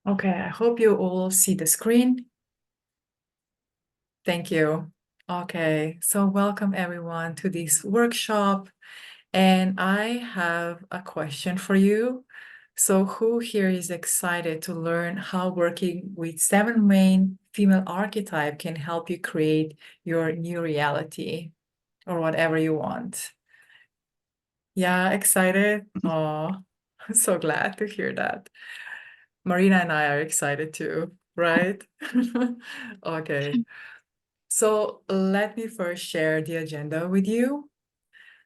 Okay, I hope you all see the screen. Thank you. Okay, so welcome everyone to this workshop. And I have a question for you. So who here is excited to learn how working with 7 main female archetype can help you create your new reality or whatever you want? Yeah, excited? Oh, I'm so glad to hear that. Marina and I are excited too, right? Okay. So let me first share the agenda with you.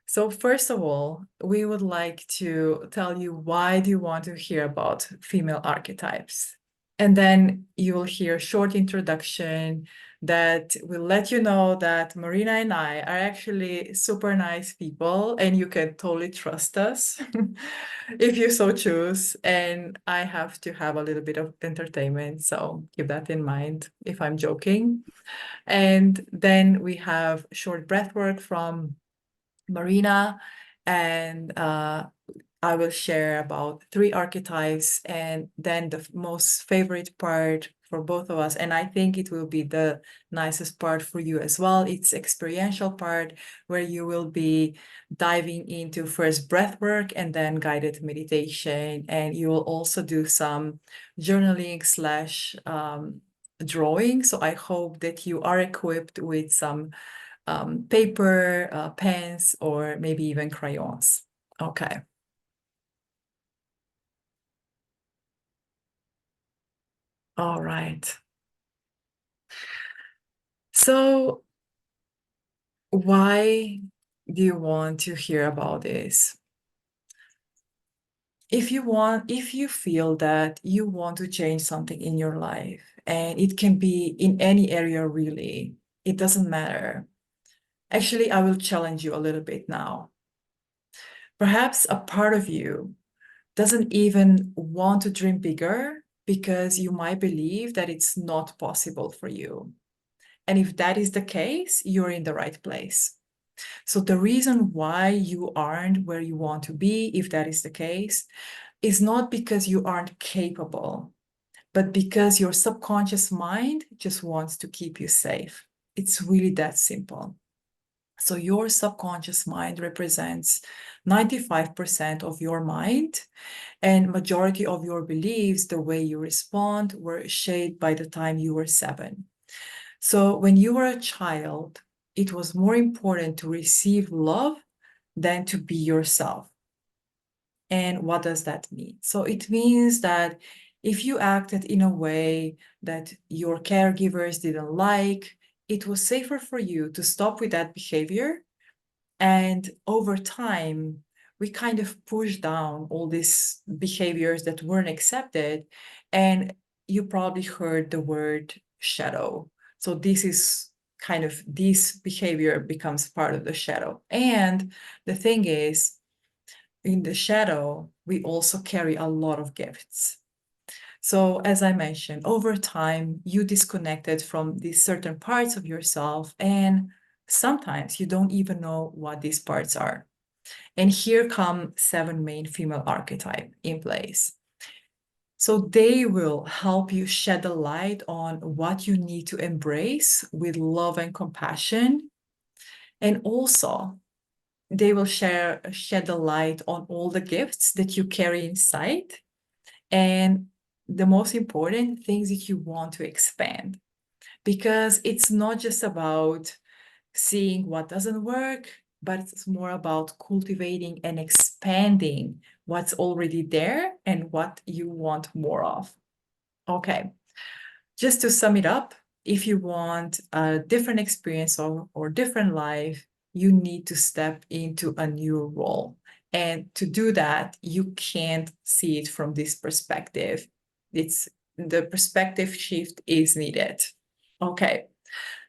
So first of all, we would like to tell you why do you want to hear about female archetypes? And then you will hear a short introduction that will let you know that Marina and I are actually super nice people and you can totally trust us if you so choose. And I have to have a little bit of entertainment, so keep that in mind if I'm joking. And then we have short breath work from Marina, and I will share about 3 archetypes, and then the most favorite part for both of us, and I think it will be the nicest part for you as well. It's experiential part where you will be diving into first breath work and then guided meditation, and you will also do some journaling slash drawing. So I hope that you are equipped with some paper, pens, or maybe even crayons. Okay. All right. So why do you want to hear about this? If you feel that you want to change something in your life, and it can be in any area really, it doesn't matter. Actually, I will challenge you a little bit now. Perhaps a part of you doesn't even want to dream bigger because you might believe that it's not possible for you. And if that is the case, you're in the right place. So the reason why you aren't where you want to be, if that is the case, is not because you aren't capable, but because your subconscious mind just wants to keep you safe. It's really that simple. So your subconscious mind represents 95% of your mind, and majority of your beliefs, the way you respond, were shaped by the time you were 7. So when you were a child, it was more important to receive love than to be yourself. And what does that mean? So it means that if you acted in a way that your caregivers didn't like, it was safer for you to stop with that behavior. And over time, we kind of push down all these behaviors that weren't accepted. And you probably heard the word shadow. So this behavior becomes part of the shadow. And the thing is, in the shadow, we also carry a lot of gifts. So as I mentioned, over time, you disconnected from these certain parts of yourself, and sometimes you don't even know what these parts are. And here come 7 main female archetype in place. So they will help you shed a light on what you need to embrace with love and compassion. And also, they will shed a light on all the gifts that you carry inside and the most important things that you want to expand. Because it's not just about seeing what doesn't work, but it's more about cultivating and expanding what's already there and what you want more of. Okay, just to sum it up, if you want a different experience or different life, you need to step into a new role. And to do that, you can't see it from this perspective. The perspective shift is needed. Okay,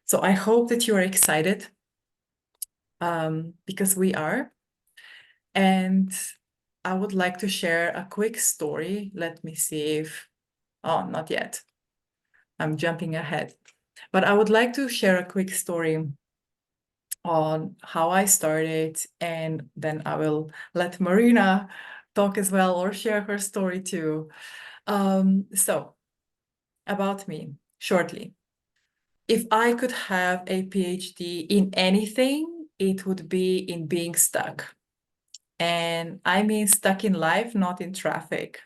so I hope that you are excited because we are. And I would like to share a quick story. Let me see if, oh, not yet. I'm jumping ahead. But I would like to share a quick story on how I started, and then I will let Marina talk as well or share her story too. So about me, shortly. If I could have a PhD in anything, it would be in being stuck. And I mean stuck in life, not in traffic.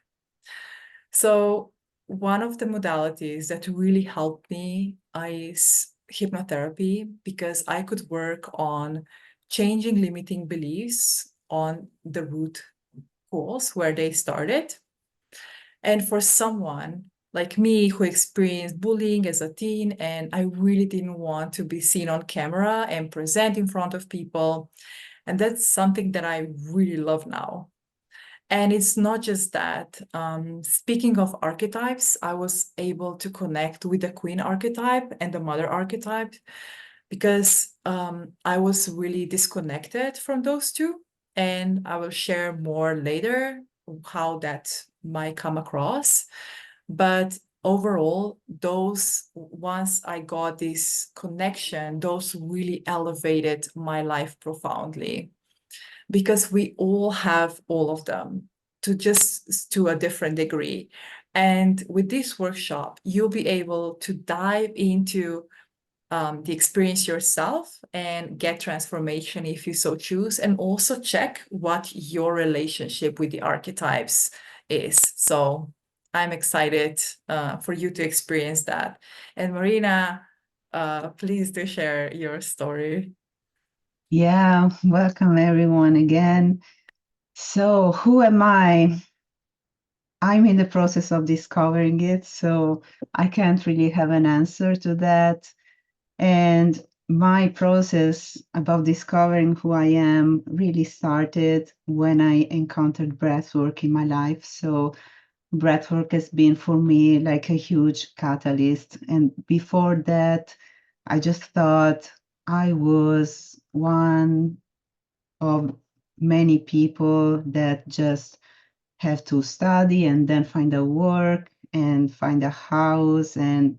So one of the modalities that really helped me is hypnotherapy, because I could work on changing limiting beliefs on the root cause where they started. And for someone like me who experienced bullying as a teen, and I really didn't want to be seen on camera and present in front of people. And that's something that I really love now. And it's not just that. Speaking of archetypes, I was able to connect with the queen archetype and the mother archetype, because I was really disconnected from those two. And I will share more later how that might come across. But overall, once I got this connection, those really elevated my life profoundly, because we all have all of them to a different degree. And with this workshop, you'll be able to dive into the experience yourself and get transformation if you so choose, and also check what your relationship with the archetypes is. So I'm excited for you to experience that. And Marina, please do share your story. Yeah, welcome everyone again. So, who am I? I'm in the process of discovering it, so I can't really have an answer to that. And my process about discovering who I am really started when I encountered breathwork in my life. So, breathwork has been for me like a huge catalyst. And before that, I just thought I was one of many people that just have to study and then find a work and find a house and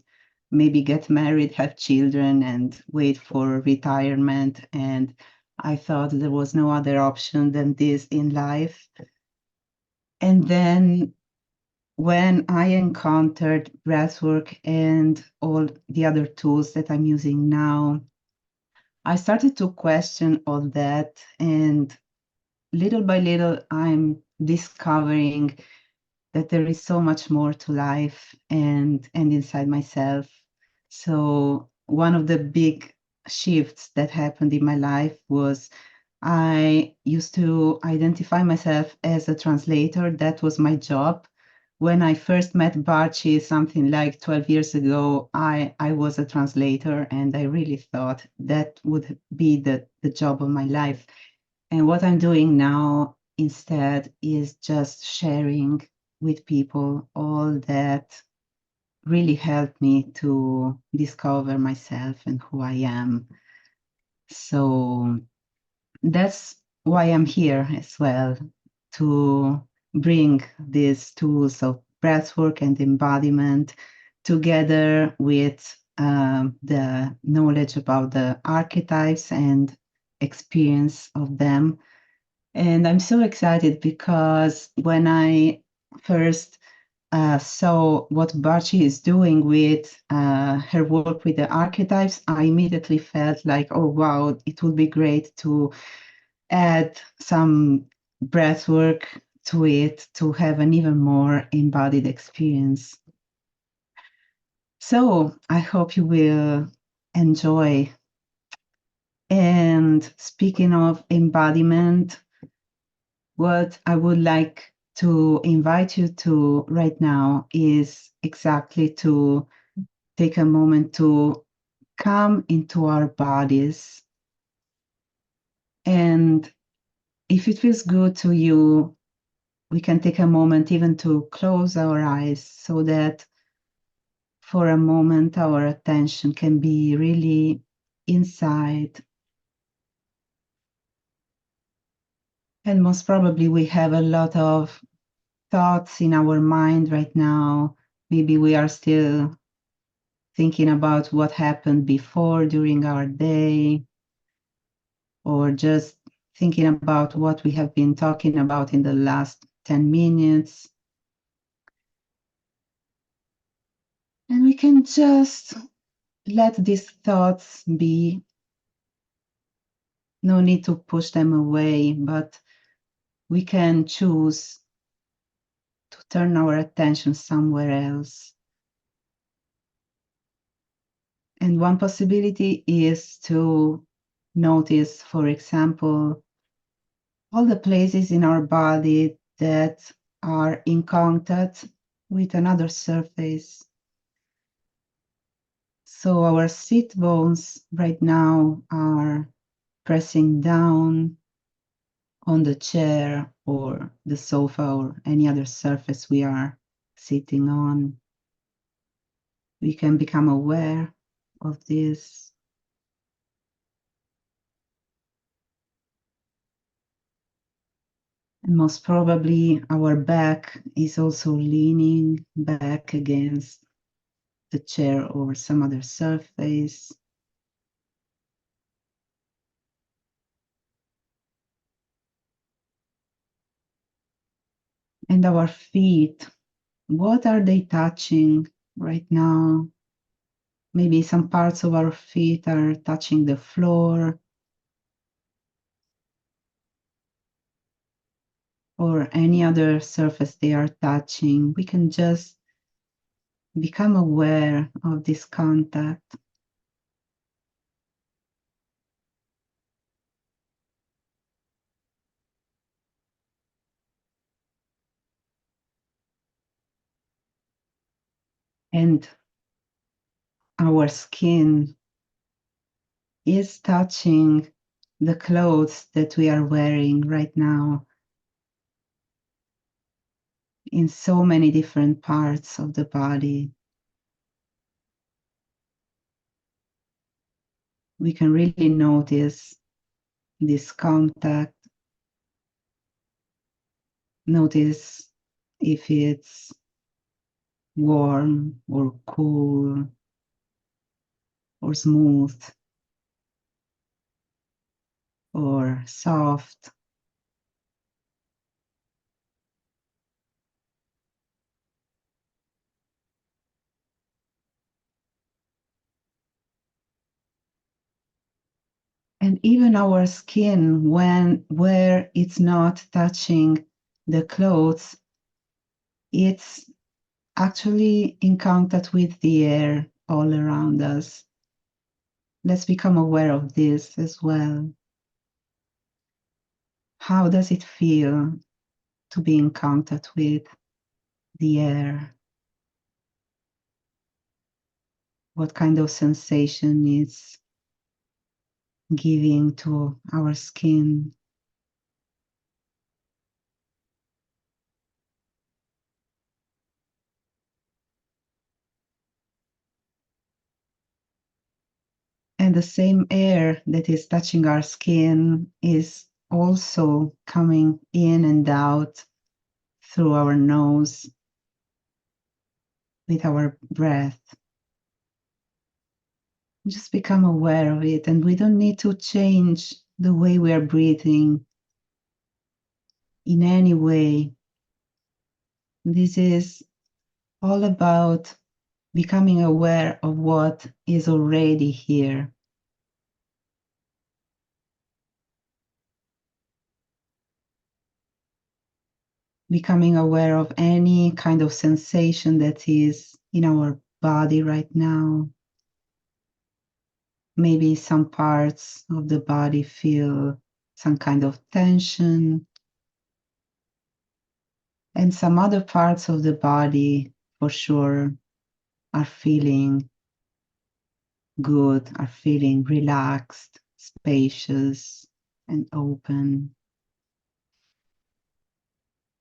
maybe get married, have children, and wait for retirement. And I thought there was no other option than this in life. And then when I encountered breathwork and all the other tools that I'm using now, I started to question all that. And little by little, I'm discovering that there is so much more to life and inside myself. So one of the big shifts that happened in my life was I used to identify myself as a translator. That was my job. When I first met Barchi something like 12 years ago, I was a translator, and I really thought that would be the job of my life. And what I'm doing now instead is just sharing with people all that really helped me to discover myself and who I am. So that's why I'm here as well, to bring these tools of breathwork and embodiment together with the knowledge about the archetypes and experience of them. And I'm so excited because when I first saw what Barchi is doing with her work with the archetypes, I immediately felt like, oh, wow, it would be great to add some breath work to it to have an even more embodied experience. So I hope you will enjoy. And speaking of embodiment, what I would like to invite you to right now is exactly to take a moment to come into our bodies. And if it feels good to you, we can take a moment even to close our eyes so that for a moment our attention can be really inside. And most probably we have a lot of thoughts in our mind right now. Maybe we are still thinking about what happened before during our day, or just thinking about what we have been talking about in the last 10 minutes. And we can just let these thoughts be. No need to push them away, but we can choose to turn our attention somewhere else. And one possibility is to notice, for example, all the places in our body that are in contact with another surface. So our sit bones right now are pressing down on the chair or the sofa or any other surface we are sitting on. We can become aware of this. And most probably our back is also leaning back against the chair or some other surface. And our feet, what are they touching right now? Maybe some parts of our feet are touching the floor, or any other surface they are touching. We can just become aware of this contact. And our skin is touching the clothes that we are wearing right now in so many different parts of the body. We can really notice this contact. Notice if it's warm or cool or smooth or soft. And even our skin, where it's not touching the clothes, it's actually in contact with the air all around us. Let's become aware of this as well. How does it feel to be in contact with the air? What kind of sensation it's giving to our skin? And the same air that is touching our skin is also coming in and out through our nose with our breath. Just become aware of it, and we don't need to change the way we are breathing in any way. This is all about becoming aware of what is already here. Becoming aware of any kind of sensation that is in our body right now. Maybe some parts of the body feel some kind of tension, and some other parts of the body for sure are feeling good, are feeling relaxed, spacious, and open.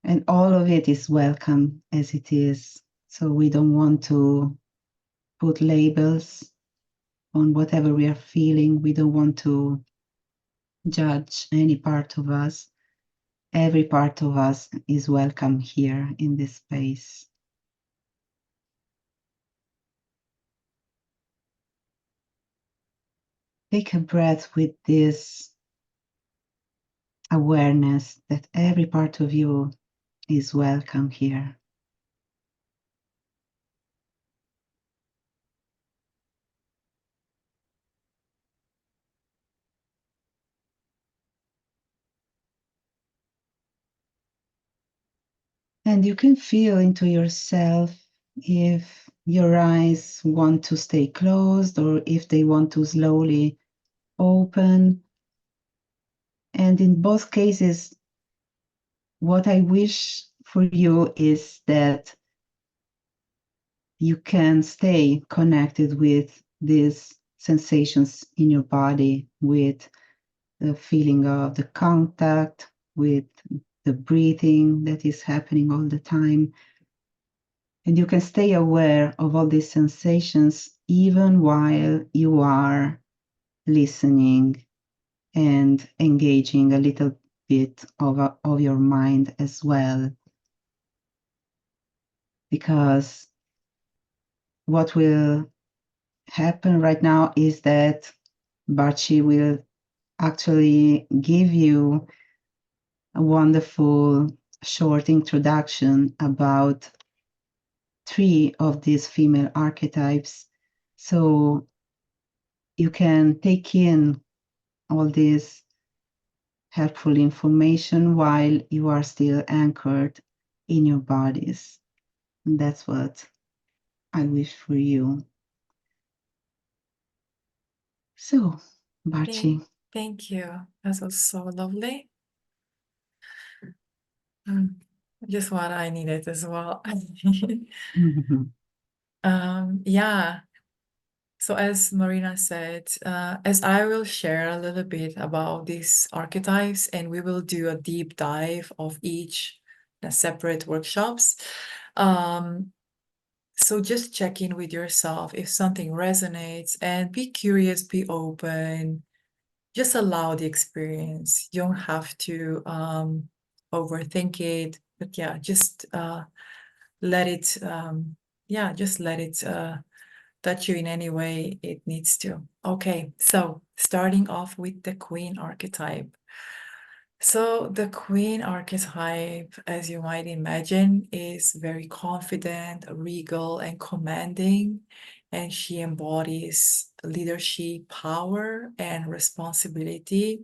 And all of it is welcome as it is. So we don't want to put labels on whatever we are feeling. We don't want to judge any part of us. Every part of us is welcome here in this space. Take a breath with this awareness that every part of you is welcome here. And you can feel into yourself if your eyes want to stay closed or if they want to slowly open. And in both cases, what I wish for you is that you can stay connected with these sensations in your body, with the feeling of the contact, with the breathing that is happening all the time. And you can stay aware of all these sensations even while you are listening and engaging a little bit of your mind as well. Because what will happen right now is that Barchi will actually give you a wonderful short introduction about 3 of these female archetypes. So you can take in all this helpful information while you are still anchored in your bodies. And that's what I wish for you. So, Barchi. Thank you. That was so lovely. Just what I needed as well. Yeah. So as Marina said, as I will share a little bit about these archetypes, and we will do a deep dive of each separate workshops. So just check in with yourself if something resonates, and be curious, be open, just allow the experience. You don't have to overthink it, but yeah, just let it, just let it touch you in any way it needs to. Okay, so starting off with the Queen archetype. So the Queen archetype, as you might imagine, is very confident, regal, and commanding, and she embodies leadership, power, and responsibility.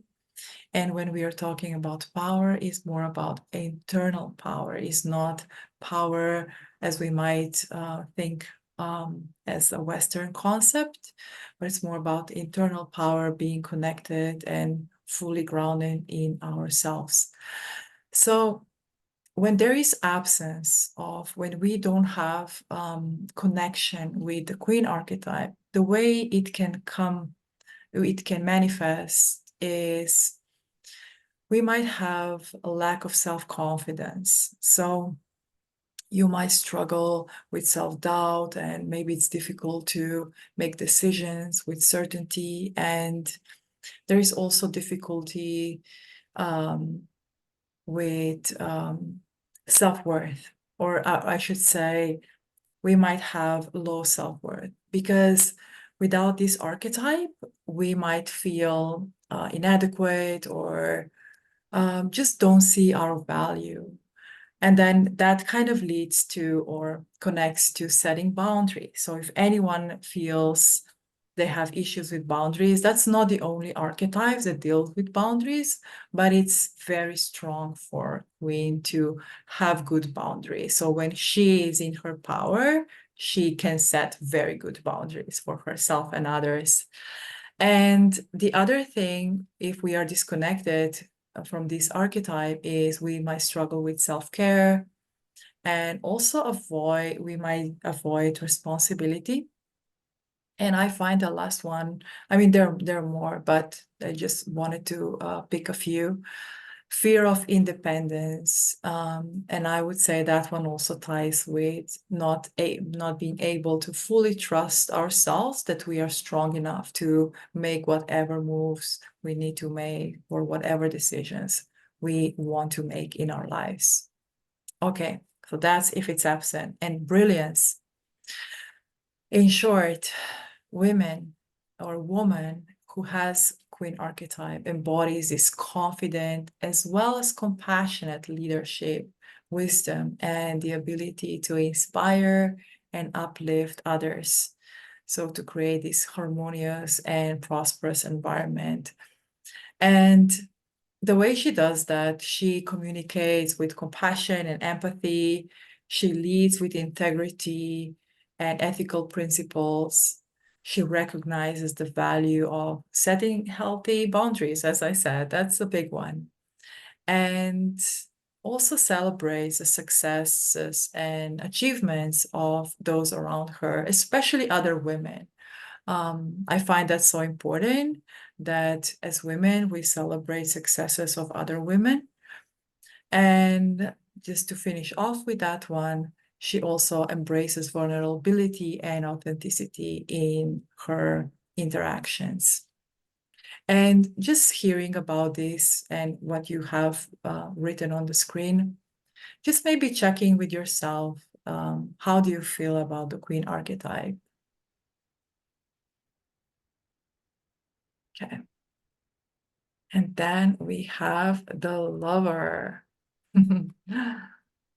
And when we are talking about power, it's more about internal power. It's not power as we might think as a Western concept, but it's more about internal power, being connected and fully grounded in ourselves. So when there is absence of, when we don't have connection with the Queen archetype, the way it can come, it can manifest is we might have a lack of self-confidence. So you might struggle with self-doubt, and maybe it's difficult to make decisions with certainty. And there is also difficulty with self-worth, or I should say, we might have low self-worth, because without this archetype, we might feel inadequate, or just don't see our value. And then that kind of leads to, or connects to, setting boundaries. So if anyone feels they have issues with boundaries, that's not the only archetype that deals with boundaries, but it's very strong for Queen to have good boundaries. So when she is in her power, she can set very good boundaries for herself and others. And the other thing, if we are disconnected from this archetype, is we might struggle with self-care, and also we might avoid responsibility. And I find the last one, I mean, there are more, but I just wanted to pick a few. Fear of independence. And I would say that one also ties with not being able to fully trust ourselves, that we are strong enough to make whatever moves we need to make, or whatever decisions we want to make in our lives. Okay, so that's if it's absent. And brilliance. In short, women or woman who has Queen archetype embodies this confident as well as compassionate leadership, wisdom, and the ability to inspire and uplift others. So to create this harmonious and prosperous environment. And the way she does that, she communicates with compassion and empathy. She leads with integrity and ethical principles. She recognizes the value of setting healthy boundaries, as I said, that's a big one. And also celebrates the successes and achievements of those around her, especially other women. I find that so important that as women, we celebrate successes of other women. And just to finish off with that one, she also embraces vulnerability and authenticity in her interactions. And just hearing about this and what you have written on the screen, just maybe checking with yourself, how do you feel about the Queen archetype? Okay. And then we have the Lover.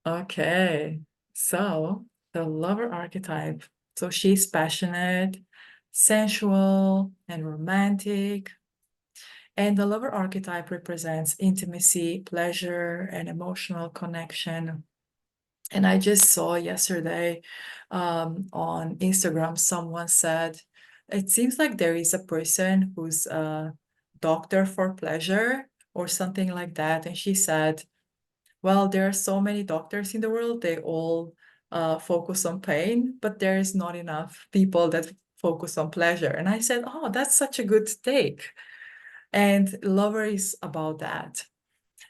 Okay, so the Lover archetype. So she's passionate, sensual, and romantic. And the Lover archetype represents intimacy, pleasure, and emotional connection. And I just saw yesterday on Instagram, someone said, it seems like there is a person who's a doctor for pleasure or something like that. And she said, well, there are so many doctors in the world, they all focus on pain, but there is not enough people that focus on pleasure. And I said, oh, that's such a good take. And Lover is about that.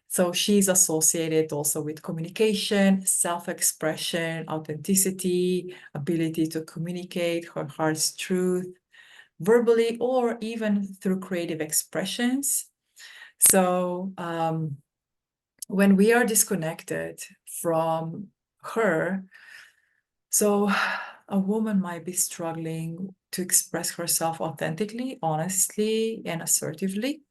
So she's associated also with communication, self-expression, authenticity, ability to communicate her heart's truth, verbally or even through creative expressions. So when we are disconnected from her, so a woman might be struggling to express herself authentically, honestly, and assertively.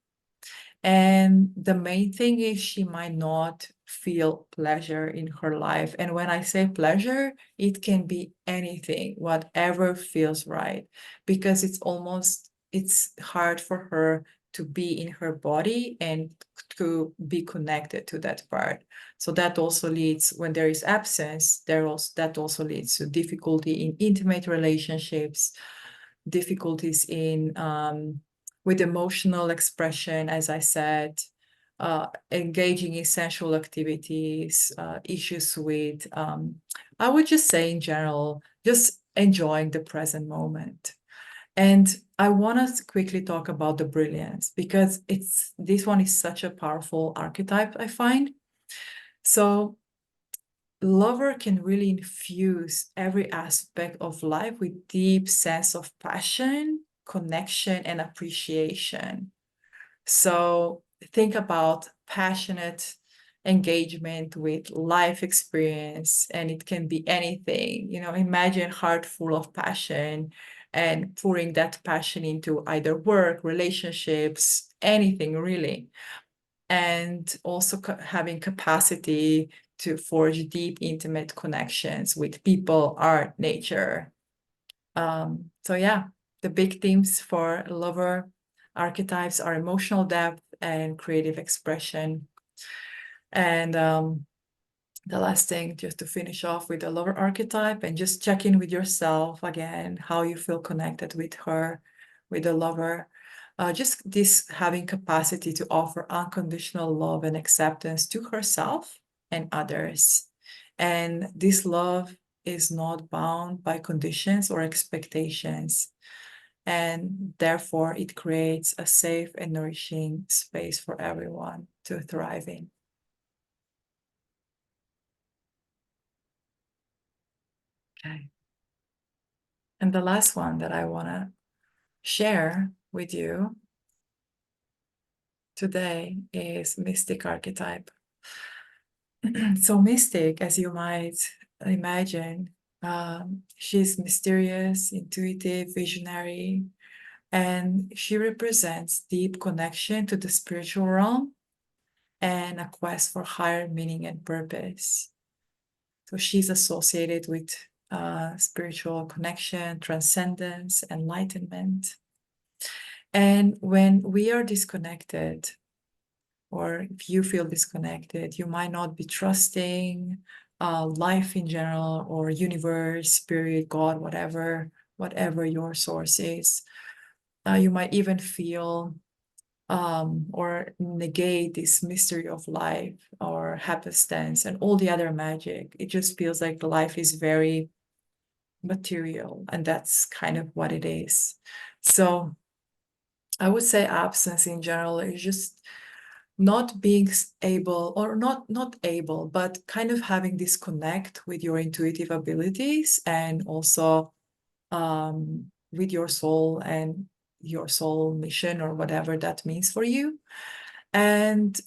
And the main thing is she might not feel pleasure in her life. And when I say pleasure, it can be anything, whatever feels right, because it's hard for her to be in her body and to be connected to that part. So that also leads, when there is absence, that also leads to difficulty in intimate relationships, difficulties in with emotional expression, as I said, engaging in sensual activities, issues with, I would just say in general, just enjoying the present moment. And I want to quickly talk about the brilliance, because this one is such a powerful archetype, I find. So Lover can really infuse every aspect of life with deep sense of passion, connection, and appreciation. So think about passionate engagement with life experience, and it can be anything. Imagine a heart full of passion and pouring that passion into either work, relationships, anything really. And also having capacity to forge deep, intimate connections with people, art, nature. So yeah, the big themes for Lover archetypes are emotional depth and creative expression. And the last thing, just to finish off with the Lover archetype, and just check in with yourself again, how you feel connected with her, with the Lover. Just this having capacity to offer unconditional love and acceptance to herself and others. And this love is not bound by conditions or expectations. And therefore, it creates a safe and nourishing space for everyone to thrive in. Okay. And the last one that I want to share with you today is Mystic archetype. So Mystic, as you might imagine, she's mysterious, intuitive, visionary, and she represents deep connection to the spiritual realm and a quest for higher meaning and purpose. So she's associated with spiritual connection, transcendence, enlightenment. And when we are disconnected, or if you feel disconnected, you might not be trusting life in general, or universe, spirit, God, whatever your source is. You might even feel or negate this mystery of life or happenstance and all the other magic. It just feels like life is very material, and that's kind of what it is. So I would say absence in general is just not being able, or not able, but kind of having this connect with your intuitive abilities, and also with your soul and your soul mission, or whatever that means for you. And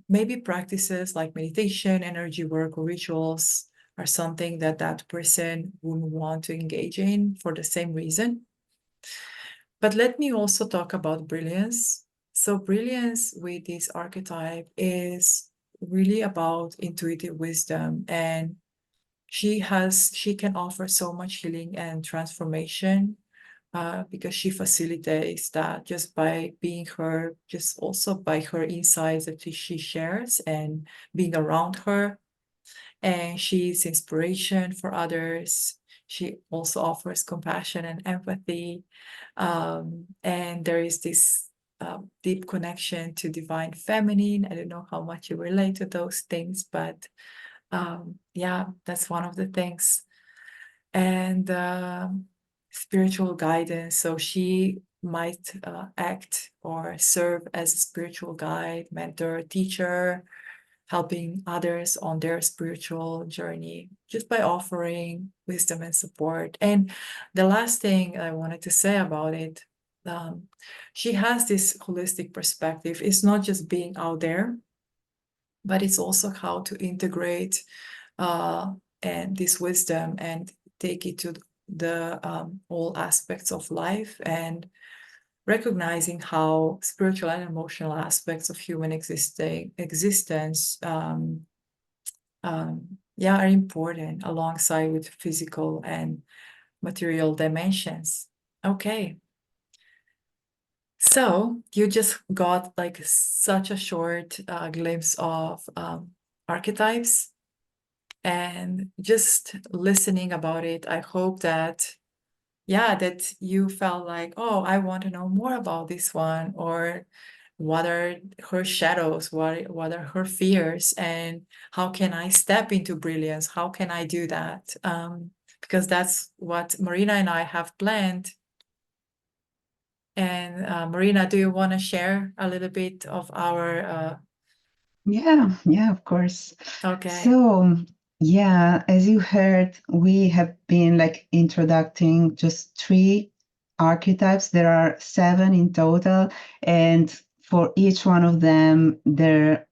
maybe practices like meditation, energy work, or rituals are something that that person wouldn't want to engage in for the same reason. But let me also talk about brilliance. So brilliance with this archetype is really about intuitive wisdom, and she can offer so much healing and transformation because she facilitates that just by being her, just also by her insights that she shares and being around her. And she's inspiration for others. She also offers compassion and empathy. And there is this deep connection to divine feminine. I don't know how much you relate to those things, but yeah, that's one of the things. And spiritual guidance. So she might act or serve as a spiritual guide, mentor, teacher, helping others on their spiritual journey just by offering wisdom and support. And the last thing I wanted to say about it, she has this holistic perspective. It's not just being out there, but it's also how to integrate and this wisdom and take it to the all aspects of life, and recognizing how spiritual and emotional aspects of human existence yeah, are important alongside with physical and material dimensions. Okay, so you just got like such a short glimpse of archetypes, and just listening about it, I hope that, yeah, that you felt like, oh, I want to know more about this one, or what are her shadows, what are her fears, and how can I step into brilliance? How can I do that? Because that's what Marina and I have planned. And Marina, do you want to share a little bit of our Yeah, of course. okay. So, yeah, as you heard, we have been like introducing just three archetypes. There are seven in total, and for each one of them, there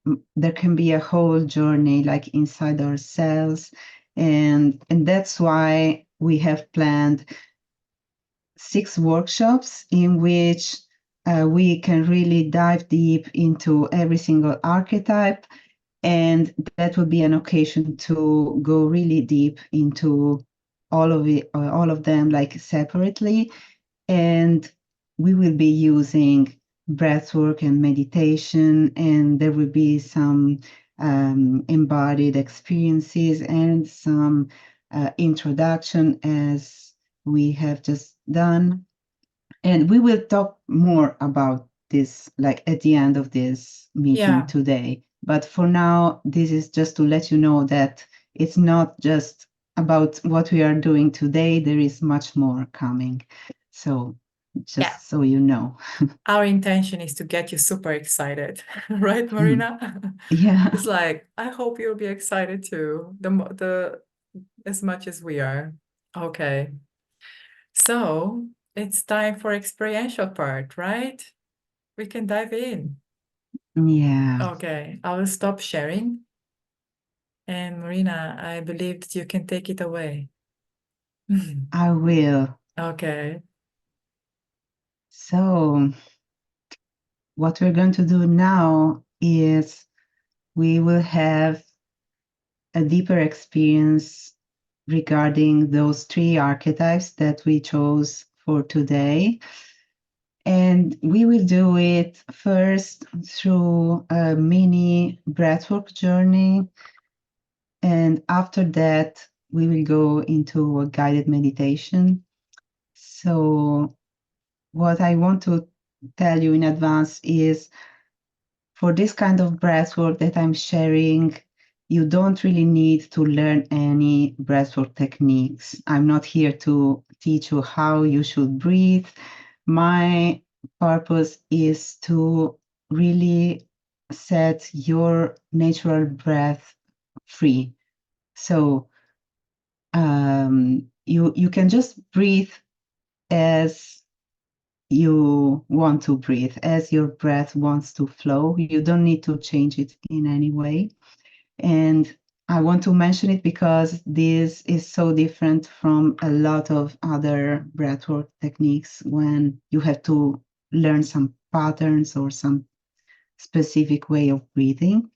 can be a whole journey like inside ourselves, and that's why we have planned 6 workshops in which we can really dive deep into every single archetype, and that would be an occasion to go really deep into all of them, like separately. And we will be using breathwork and meditation, and there will be some embodied experiences and some introduction as we have just done. And we will talk more about this like at the end of this meeting Yeah, today. But for now, this is just to let you know that it's not just about what we are doing today, there is much more coming. So yeah. just so you know. Our intention is to get you super excited, right, Hmm. Marina? It's Yeah, like, I hope you'll be excited too, the as much as we are. Okay. So it's time for experiential part, right? We can dive in. yeah, Okay, I will stop sharing. And Marina, I believe that you can take it away. I will. Okay. So what we're going to do now is we will have a deeper experience regarding those three archetypes that we chose for today. And we will do it first through a mini breathwork journey. And after that, we will go into a guided meditation. So what I want to tell you in advance is for this kind of breathwork that I'm sharing, you don't really need to learn any breathwork techniques. I'm not here to teach you how you should breathe. My purpose is to really set your natural breath free. So you can just breathe as you want to breathe, as your breath wants to flow. You don't need to change it in any way. And I want to mention it because this is so different from a lot of other breathwork techniques when you have to learn some patterns or some specific way of breathing.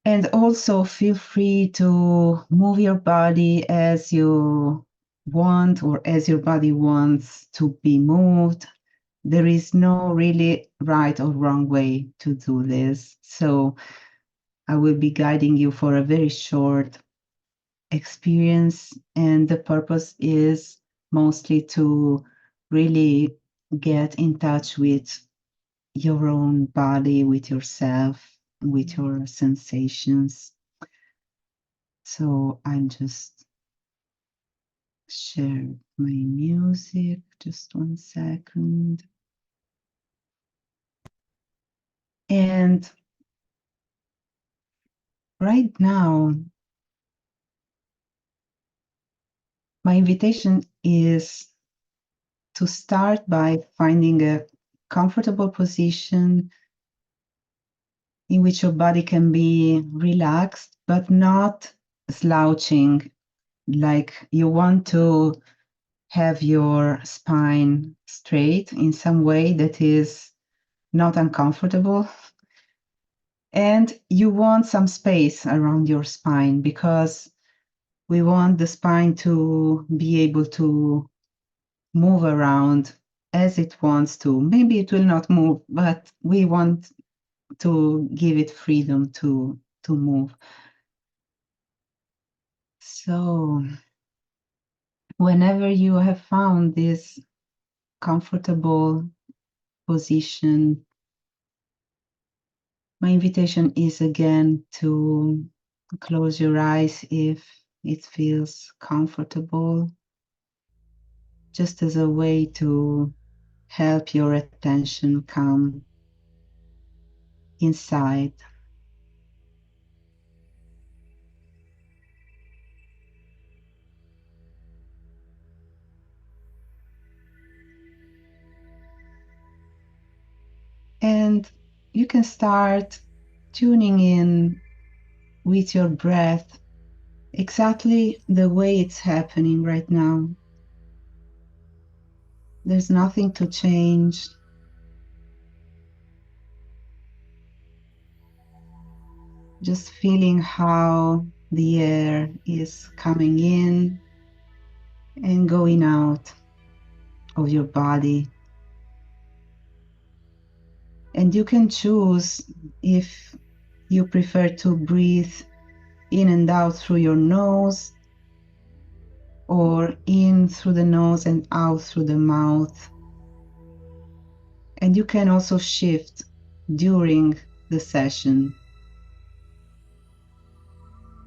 And also feel free to move your body as you want or as your body wants to be moved. There is no really right or wrong way to do this. So I will be guiding you for a very short experience, and the purpose is mostly to really get in touch with your own body, with yourself, with your sensations. So I'll just share my music, just 1 second. And right now, my invitation is to start by finding a comfortable position in which your body can be relaxed, but not slouching. Like you want to have your spine straight in some way that is not uncomfortable. And you want some space around your spine because we want the spine to be able to move around as it wants to. Maybe it will not move, but we want to give it freedom to move. So whenever you have found this comfortable position, my invitation is again to close your eyes if it feels comfortable, just as a way to help your attention come inside. And you can start tuning in with your breath exactly the way it's happening right now. There's nothing to change. Just feeling how the air is coming in and going out of your body. And you can choose if you prefer to breathe in and out through your nose, or in through the nose and out through the mouth. And you can also shift during the session,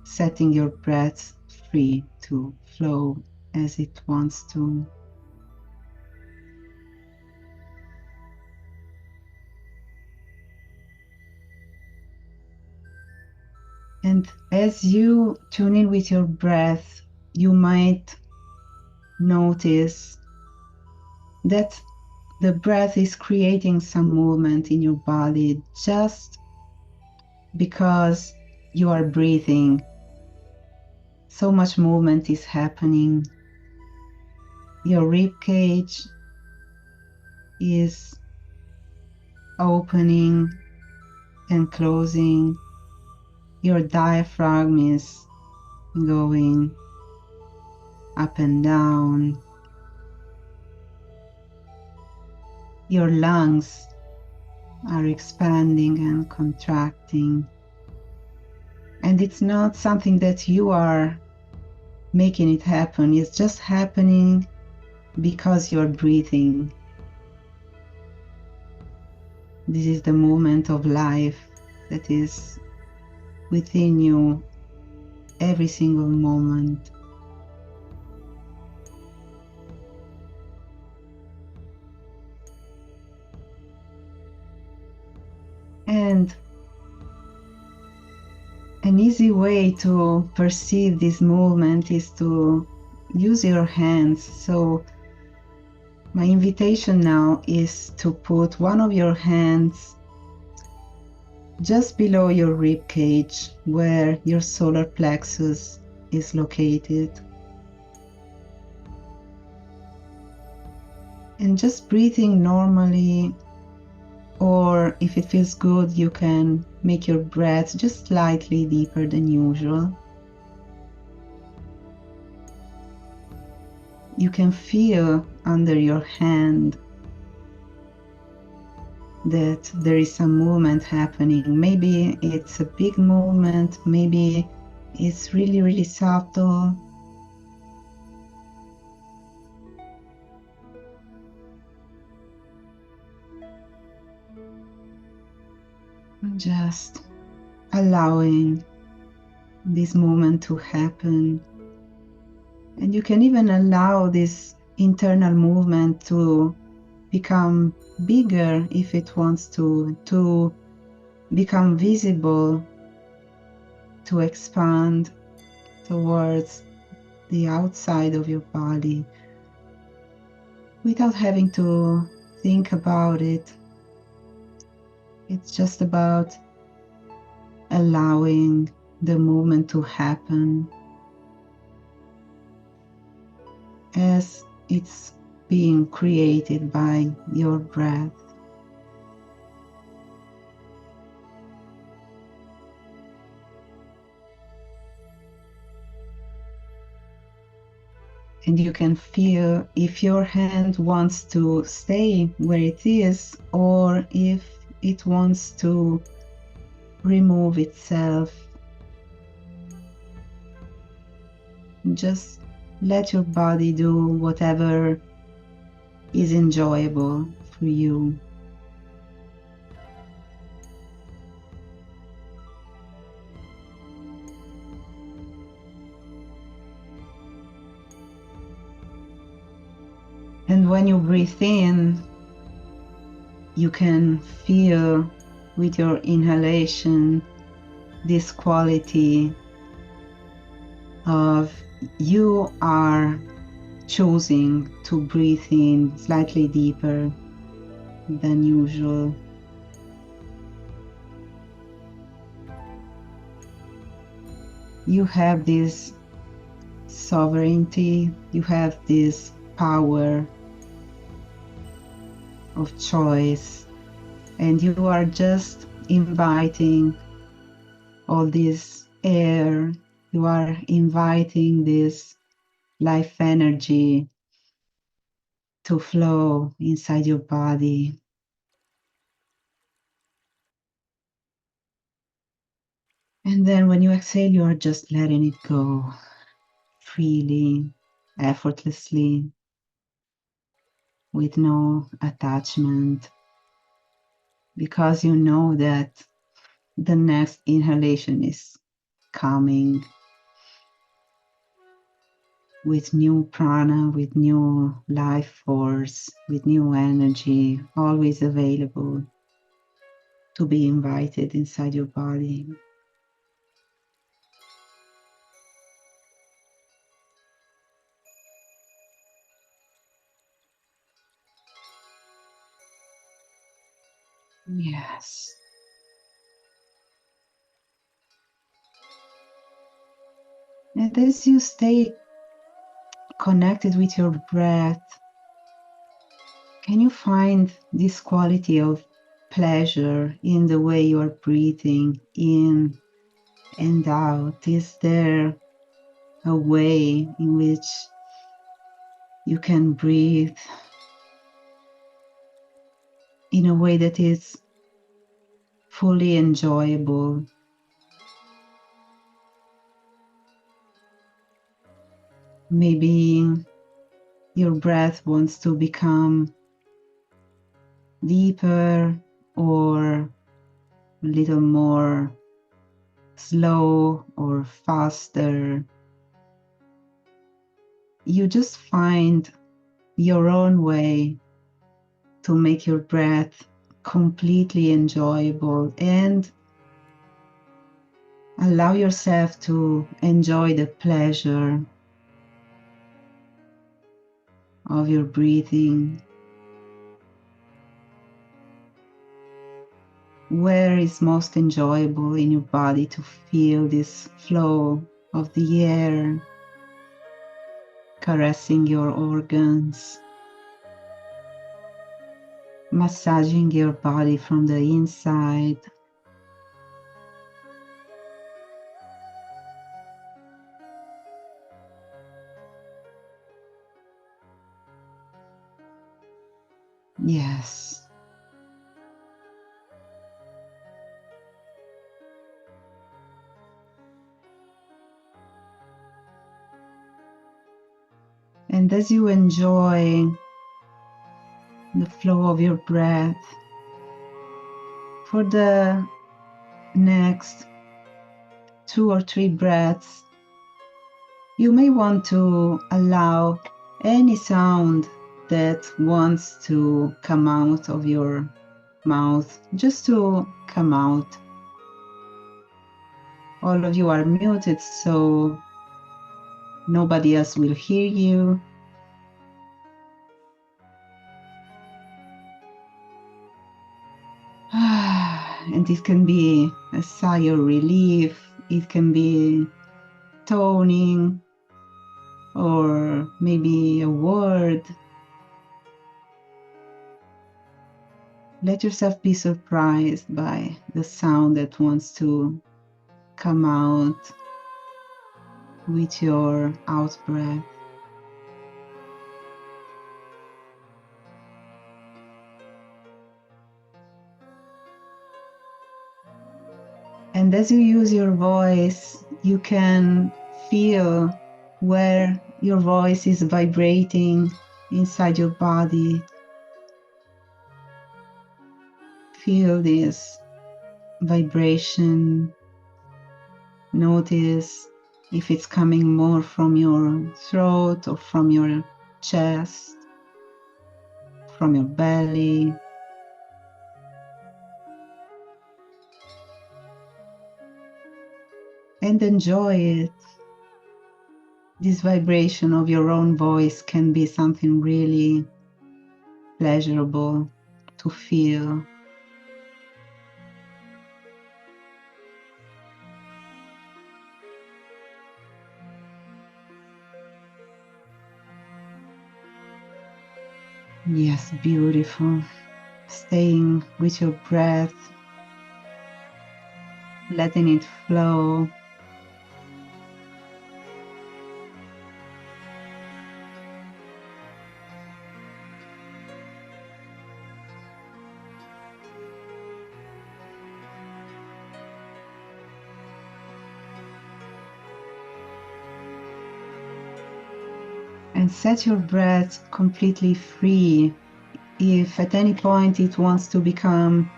setting your breath free to flow as it wants to. And as you tune in with your breath, you might notice that the breath is creating some movement in your body just because you are breathing. So much movement is happening. Your rib cage is opening and closing. Your diaphragm is going up and down. your lungs are expanding and contracting. And it's not something that you are making it happen, it's just happening because you're breathing. This is the moment of life that is within you every single moment. And an easy way to perceive this movement is to use your hands. So my invitation now is to put one of your hands just below your rib cage, where your solar plexus is located. And just breathing normally, or if it feels good, you can make your breath just slightly deeper than usual. You can feel under your hand that there is some movement happening. Maybe it's a big movement, maybe it's really, really subtle. Just allowing this movement to happen. And you can even allow this internal movement to become bigger if it wants to become visible, to expand towards the outside of your body without having to think about it. It's just about allowing the movement to happen as it's being created by your breath. And you can feel if your hand wants to stay where it is or if it wants to remove itself. Just let your body do whatever is enjoyable for you. And when you breathe in, you can feel with your inhalation this quality of you are choosing to breathe in slightly deeper than usual. You have this sovereignty, you have this power of choice, and you are just inviting all this air, you are inviting this life energy to flow inside your body. And then when you exhale, you are just letting it go freely, effortlessly, with no attachment, because you know that the next inhalation is coming with new prana, with new life force, with new energy, always available to be invited inside your body. Yes. And as you stay connected with your breath, can you find this quality of pleasure in the way you are breathing in and out? Is there a way in which you can breathe in a way that is fully enjoyable. Maybe your breath wants to become deeper or a little more slow or faster. You just find your own way to make your breath completely enjoyable and allow yourself to enjoy the pleasure of your breathing. Where is most enjoyable in your body to feel this flow of the air caressing your organs, massaging your body from the inside. Yes. And as you enjoy the flow of your breath, for the next 2 or 3 breaths, you may want to allow any sound that wants to come out of your mouth just to come out. All of you are muted, so nobody else will hear you. And it can be a sigh of relief, it can be toning, or maybe a word. Let yourself be surprised by the sound that wants to come out with your out breath. And as you use your voice, you can feel where your voice is vibrating inside your body. Feel this vibration. Notice if it's coming more from your throat or from your chest, from your belly. And enjoy it. This vibration of your own voice can be something really pleasurable to feel. Yes, beautiful. Staying with your breath, letting it flow. And set your breath completely free. If at any point it wants to become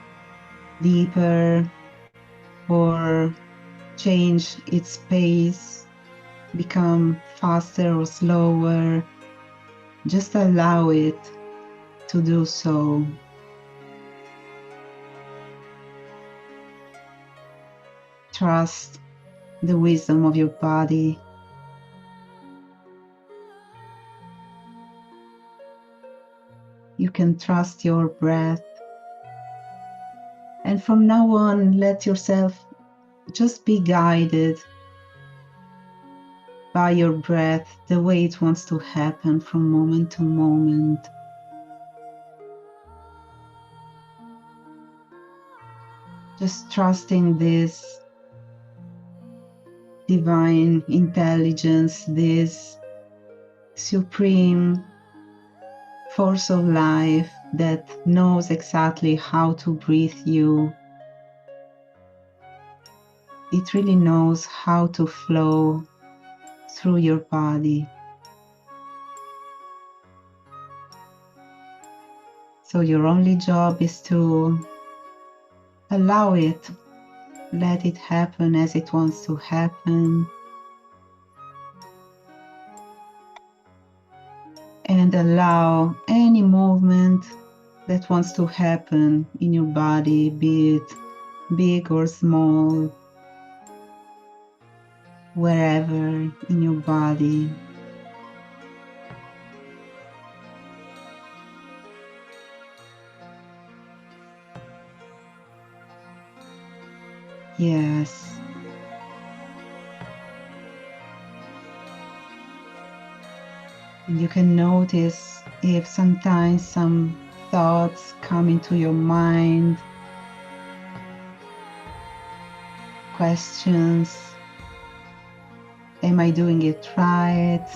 deeper or change its pace, become faster or slower, just allow it to do so. Trust the wisdom of your body. You can trust your breath. And from now on, let yourself just be guided by your breath, the way it wants to happen from moment to moment. Just trusting this divine intelligence, this supreme force of life that knows exactly how to breathe you. It really knows how to flow through your body. So your only job is to allow it, let it happen as it wants to happen, and allow any movement that wants to happen in your body, be it big or small, wherever in your body. Yes. And you can notice if sometimes some thoughts come into your mind, questions. Am I doing it right?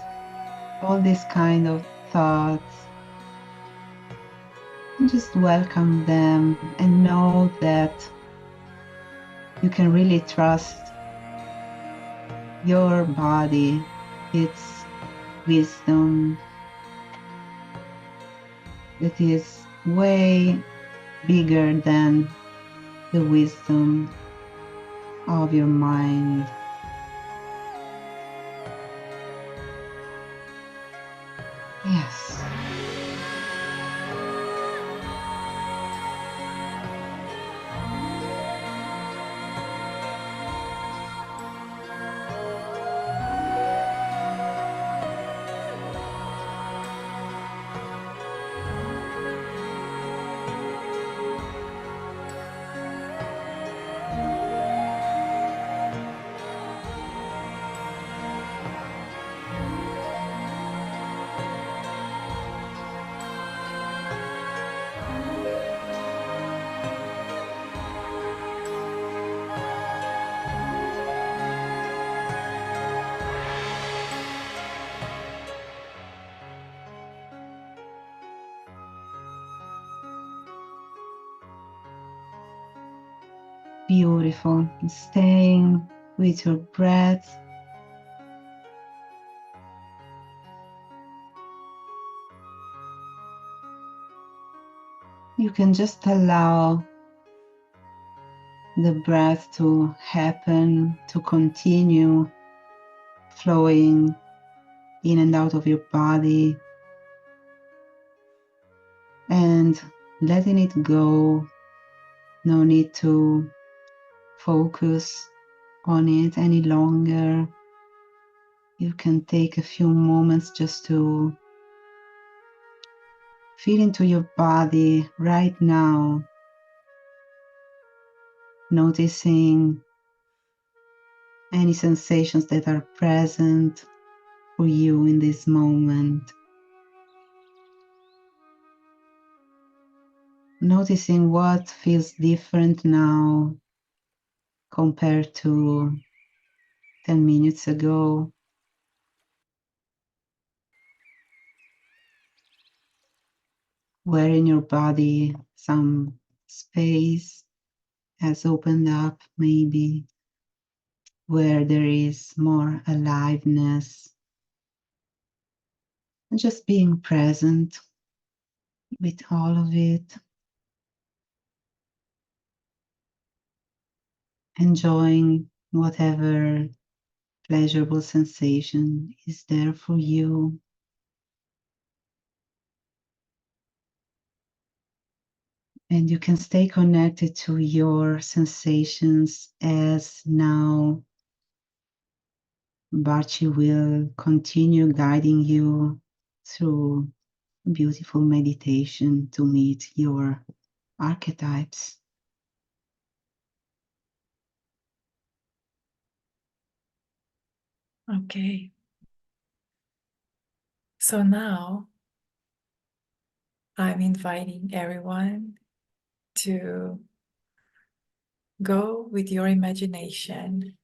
All these kind of thoughts. And just welcome them and know that you can really trust your body, its wisdom that is way bigger than the wisdom of your mind. Yes. Beautiful. Staying with your breath. You can just allow the breath to happen, to continue flowing in and out of your body, and letting it go. No need to focus on it any longer. You can take a few moments just to feel into your body right now, noticing any sensations that are present for you in this moment. Noticing what feels different now compared to 10 minutes ago. Where in your body some space has opened up, maybe where there is more aliveness. And just being present with all of it, enjoying whatever pleasurable sensation is there for you. And you can stay connected to your sensations as now Barchi will continue guiding you through beautiful meditation to meet your archetypes. Okay. So now I'm inviting everyone to go with your imagination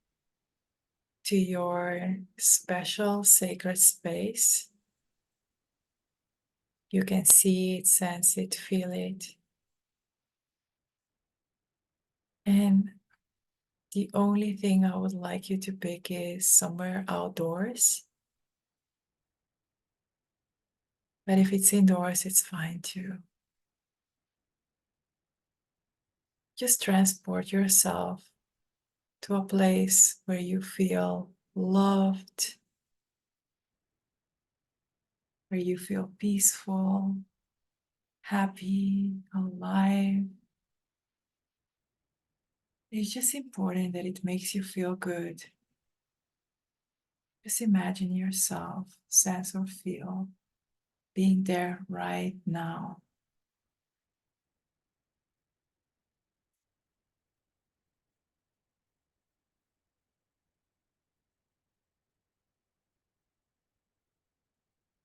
to your special sacred space You can see it, sense it, feel it. And the only thing I would like you to pick is somewhere outdoors. But if it's indoors, it's fine too. Just transport yourself to a place where you feel loved, where you feel peaceful, happy, alive. It's just important that it makes you feel good. Just imagine yourself, sense or feel, being there right now.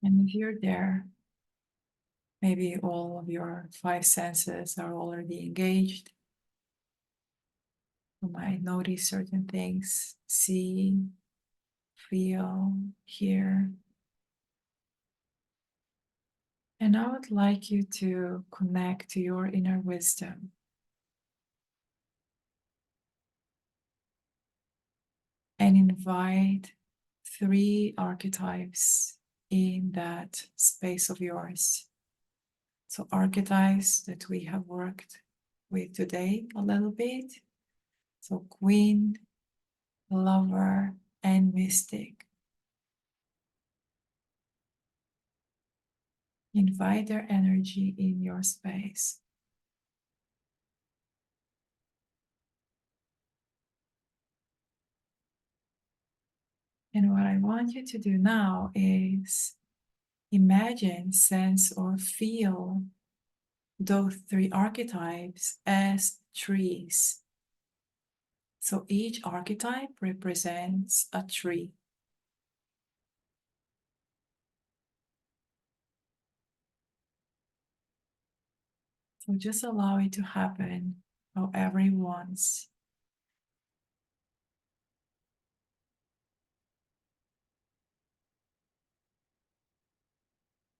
And if you're there, maybe all of your five senses are already engaged. You might notice certain things, see, feel, hear. And I would like you to connect to your inner wisdom. And invite 3 archetypes in that space of yours. So, archetypes that we have worked with today a little bit. So, Queen, Lover, and Mystic. Invite their energy in your space. And what I want you to do now is imagine, sense, or feel those 3 archetypes as trees. So each archetype represents a tree. So just allow it to happen however it wants.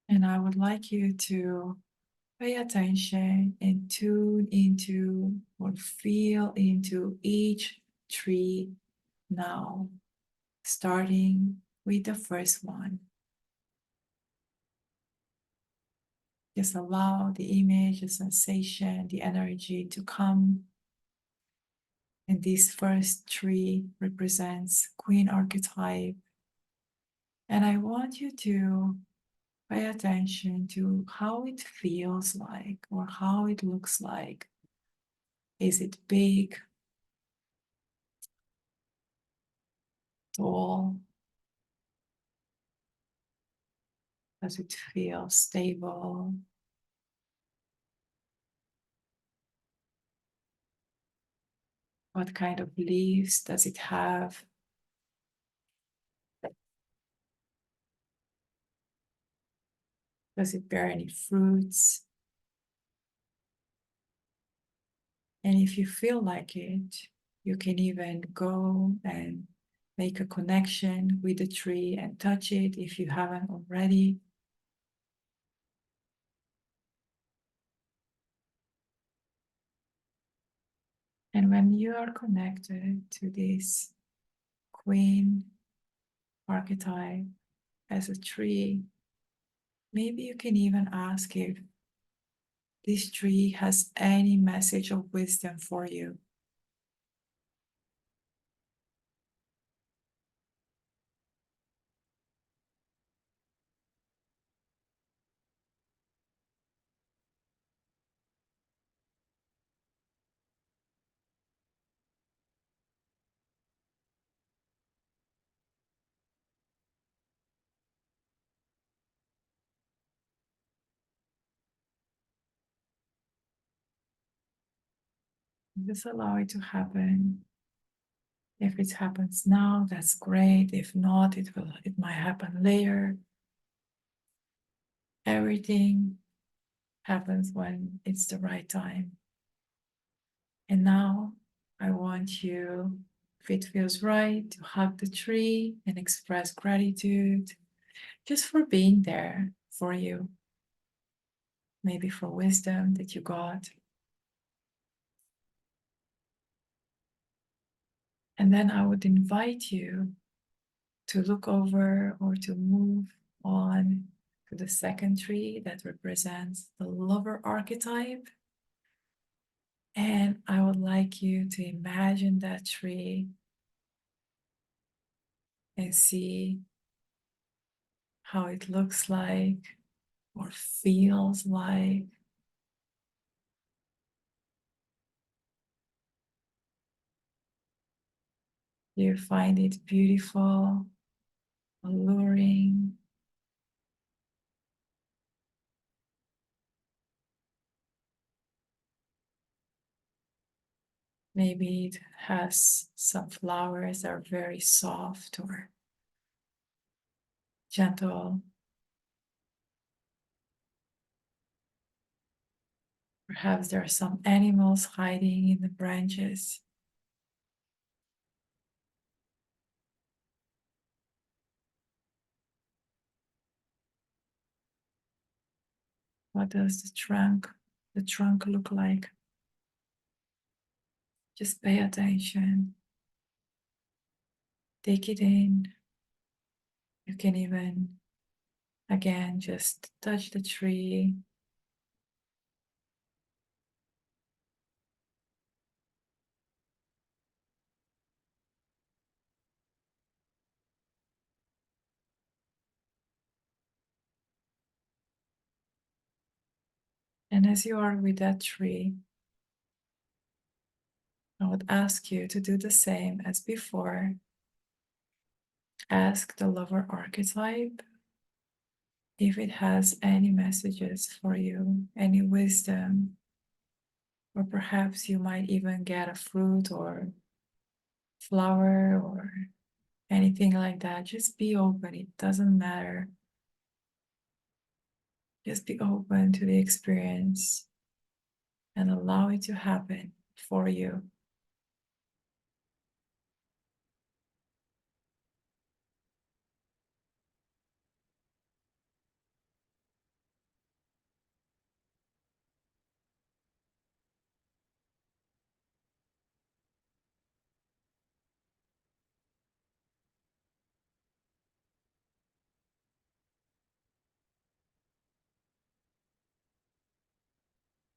And I would like you to pay attention and tune into or feel into each tree now, starting with the first one. Just allow the image, the sensation, the energy to come. And this first tree represents Queen archetype. And I want you to pay attention to how it feels like or how it looks like. Is it big, tall? Does it feel stable? What kind of leaves does it have? Does it bear any fruits? And if you feel like it, you can even go and make a connection with the tree and touch it if you haven't already. And when you are connected to this Queen archetype as a tree, maybe you can even ask if this tree has any message of wisdom for you. Just allow it to happen. If it happens now, that's great. If not, it might happen later. Everything happens when it's the right time. And now I want you, if it feels right, to hug the tree and express gratitude just for being there for you. maybe for wisdom that you got. And then I would invite you to look over or to move on to the second tree that represents the lover archetype. And I would like you to imagine that tree and see how it looks like or feels like. Do you find it beautiful, alluring? Maybe it has some flowers that are very soft or gentle. Perhaps there are some animals hiding in the branches. What does the trunk look like? Just pay attention. Take it in. You can even, again, just touch the tree. And as you are with that tree, I would ask you to do the same as before. Ask the lover archetype if it has any messages for you, any wisdom, or perhaps you might even get a fruit or flower or anything like that. Just be open, it doesn't matter. Just be open to the experience and allow it to happen for you.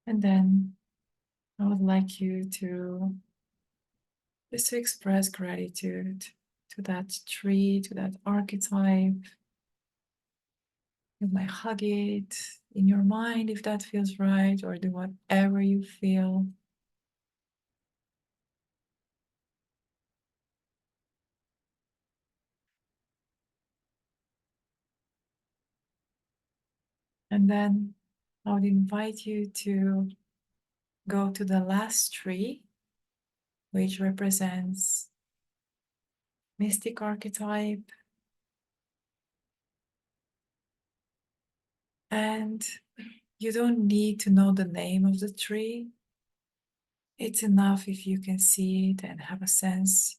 And then I would like you to just to express gratitude to that tree, to that archetype. You might hug it in your mind if that feels right, or do whatever you feel. And then I would invite you to go to the last tree, which represents mystic archetype. And you don't need to know the name of the tree. It's enough if you can see it and have a sense.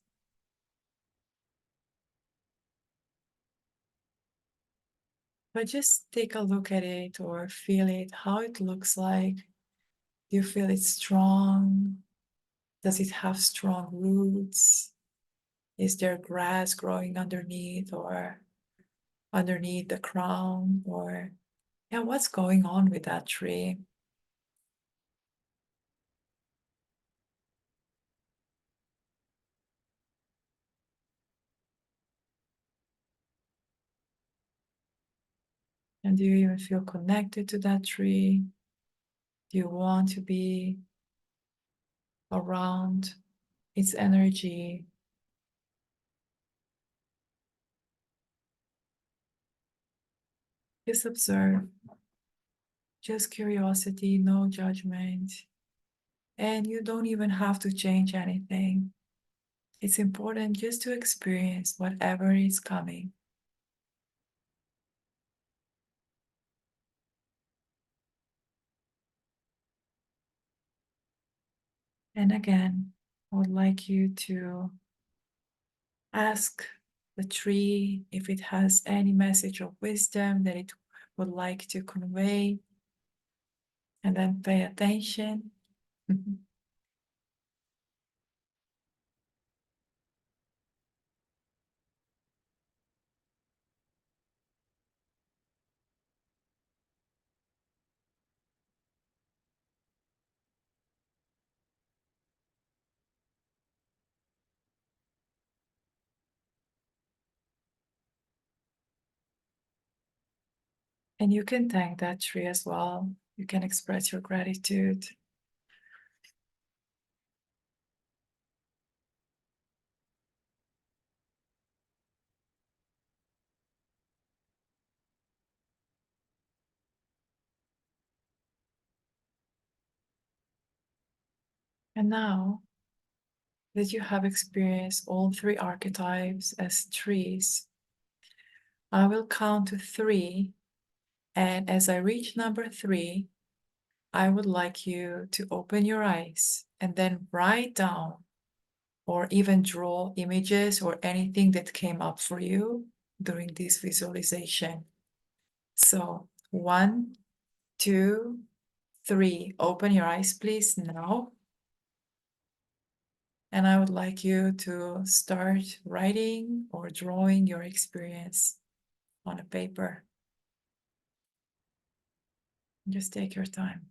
But just take a look at it or feel it, how it looks like. Do you feel it's strong? Does it have strong roots? Is there grass growing underneath or underneath the crown? Or, yeah, what's going on with that tree? And do you even feel connected to that tree? Do you want to be around its energy? Just observe, just curiosity, no judgment. And you don't even have to change anything. It's important just to experience whatever is coming. And again, I would like you to ask the tree if it has any message of wisdom that it would like to convey. And then pay attention. And you can thank that tree as well. You can express your gratitude. And now that you have experienced all three archetypes as trees, I will count to 3. And as I reach number 3, I would like you to open your eyes and then write down or even draw images or anything that came up for you during this visualization. So 1, 2, 3. Open your eyes, please, now. And I would like you to start writing or drawing your experience on a paper. Just take your time.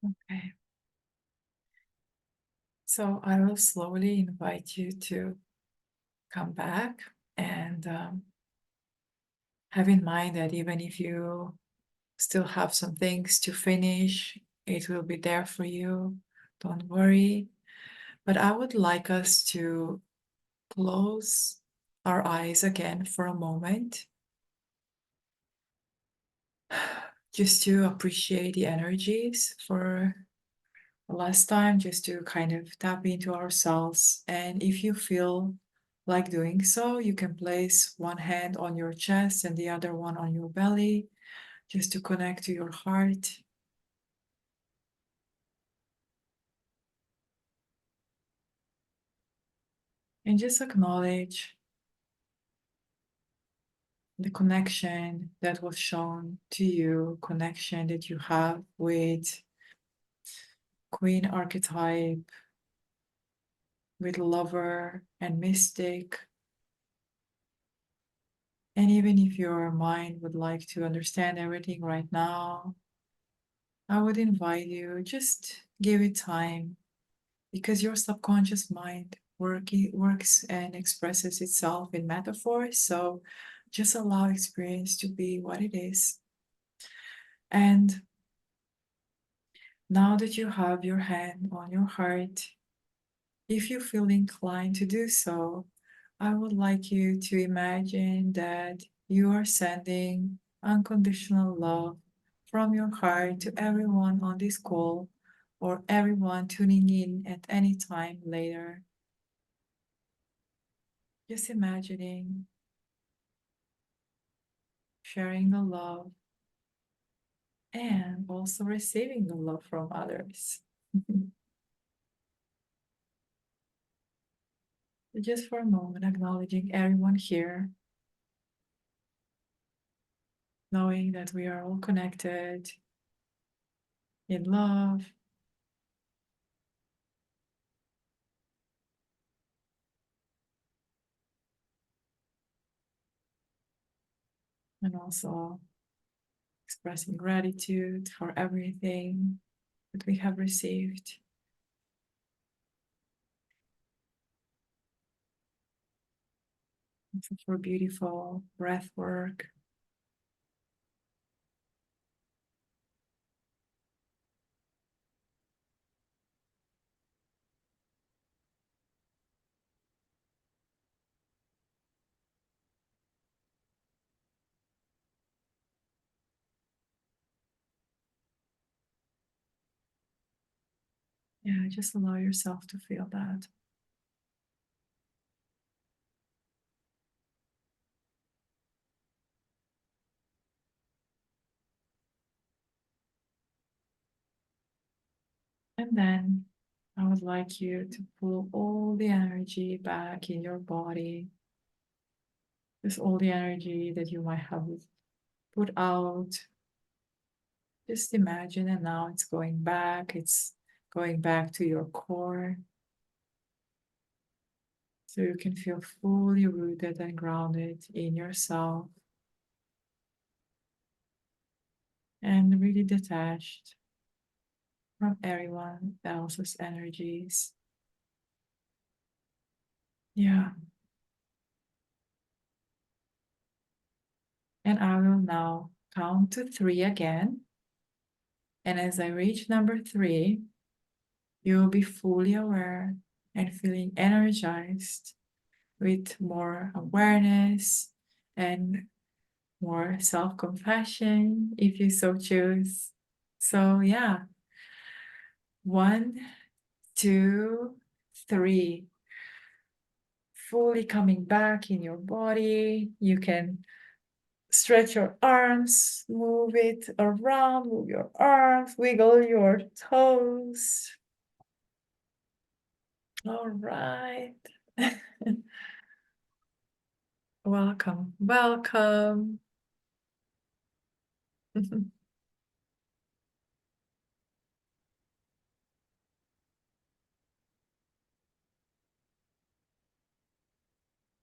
Okay. So I will slowly invite you to come back and have in mind that even if you still have some things to finish, it will be there for you. Don't worry. But I would like us to close our eyes again for a moment, just to appreciate the energies for the last time, just to kind of tap into ourselves. And if you feel like doing so, you can place one hand on your chest and the other one on your belly, just to connect to your heart. And just acknowledge the connection that was shown to you, connection that you have with Queen archetype, with lover and mystic. And even if your mind would like to understand everything right now, I would invite you, just give it time, because your subconscious mind works and expresses itself in metaphors. So just allow experience to be what it is. And now that you have your hand on your heart, if you feel inclined to do so, I would like you to imagine that you are sending unconditional love from your heart to everyone on this call or everyone tuning in at any time later. Just imagining sharing the love and also receiving the love from others. Just for a moment, acknowledging everyone here, knowing that we are all connected in love. And also expressing gratitude for everything that we have received. Also for beautiful breath work. Yeah, just allow yourself to feel that. And then I would like you to pull all the energy back in your body. Just all the energy that you might have put out. Just imagine, and now it's going back. It's going back to your core. So you can feel fully rooted and grounded in yourself and really detached from everyone else's energies. Yeah. And I will now count to 3 again. And as I reach number 3, you will be fully aware and feeling energized with more awareness and more self-compassion if you so choose. So yeah, 1, 2, 3. Fully coming back in your body. You can stretch your arms, move it around, move your arms, wiggle your toes. All right. Welcome, welcome.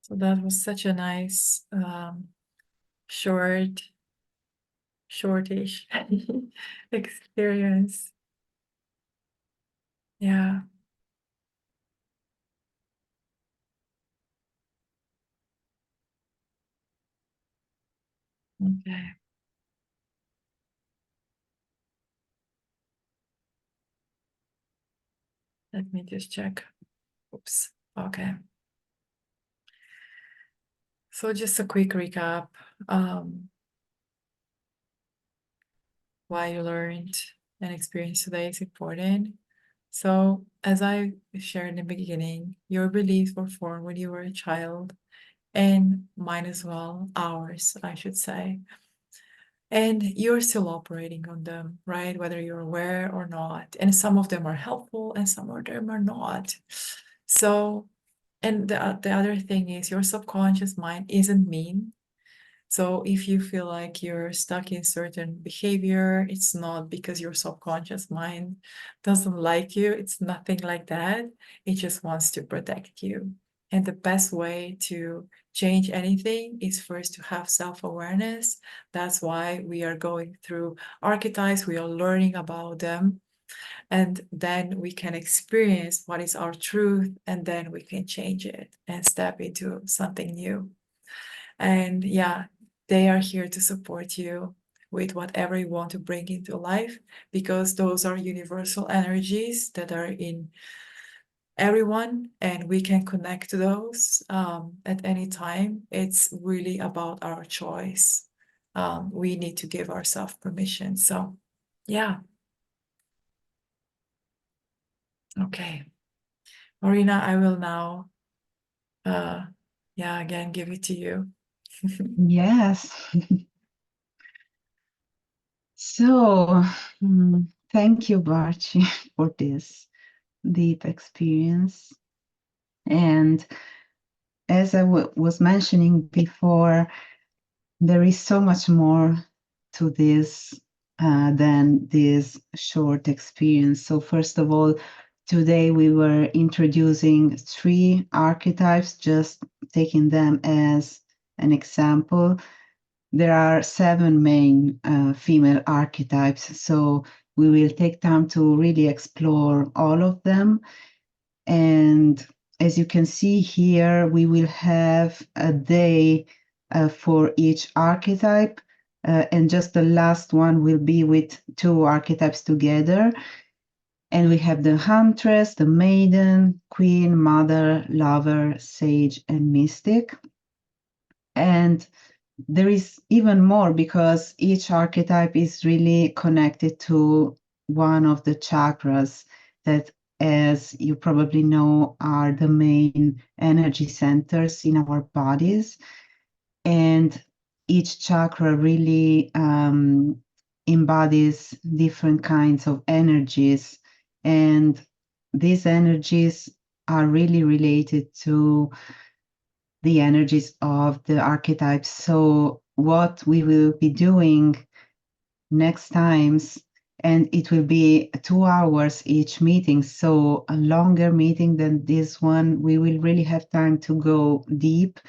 So that was such a nice, shortish experience. Yeah. Okay. Let me just check. Oops. Okay. So just a quick recap. Why you learned and experienced today is important. So, as I shared in the beginning, your beliefs were formed when you were a child, and mine as well, ours, I should say. And you're still operating on them, right? Whether you're aware or not. And some of them are helpful and some of them are not. So, and the other thing is your subconscious mind isn't mean. So if you feel like you're stuck in certain behavior, it's not because your subconscious mind doesn't like you. It's nothing like that. It just wants to protect you. And the best way to change anything is first to have self-awareness. That's why we are going through archetypes. We are learning about them. And then we can experience what is our truth, and then we can change it and step into something new. And yeah, they are here to support you with whatever you want to bring into life, because those are universal energies that are in everyone, and we can connect to those at any time. It's really about our choice. We need to give ourselves permission. So, yeah. Okay. Marina, I will now, yeah, again, give it to you. Yes. So, thank you, Barchi, for this deep experience. And as I was mentioning before, there is so much more to this than this short experience. So, first of all, today we were introducing 3 archetypes, just taking them as an example. There are 7 main female archetypes, so we will take time to really explore all of them. And as you can see here, we will have a day for each archetype, and just the last one will be with 2 archetypes together. And we have the Huntress, the Maiden, Queen, Mother, Lover, Sage, and Mystic. And there is even more because each archetype is really connected to one of the chakras that, as you probably know, are the main energy centers in our bodies. And each chakra really embodies different kinds of energies. And these energies are really related to the energies of the archetypes. So what we will be doing next times, and it will be 2 hours each meeting, so a longer meeting than this one. We will really have time to go deep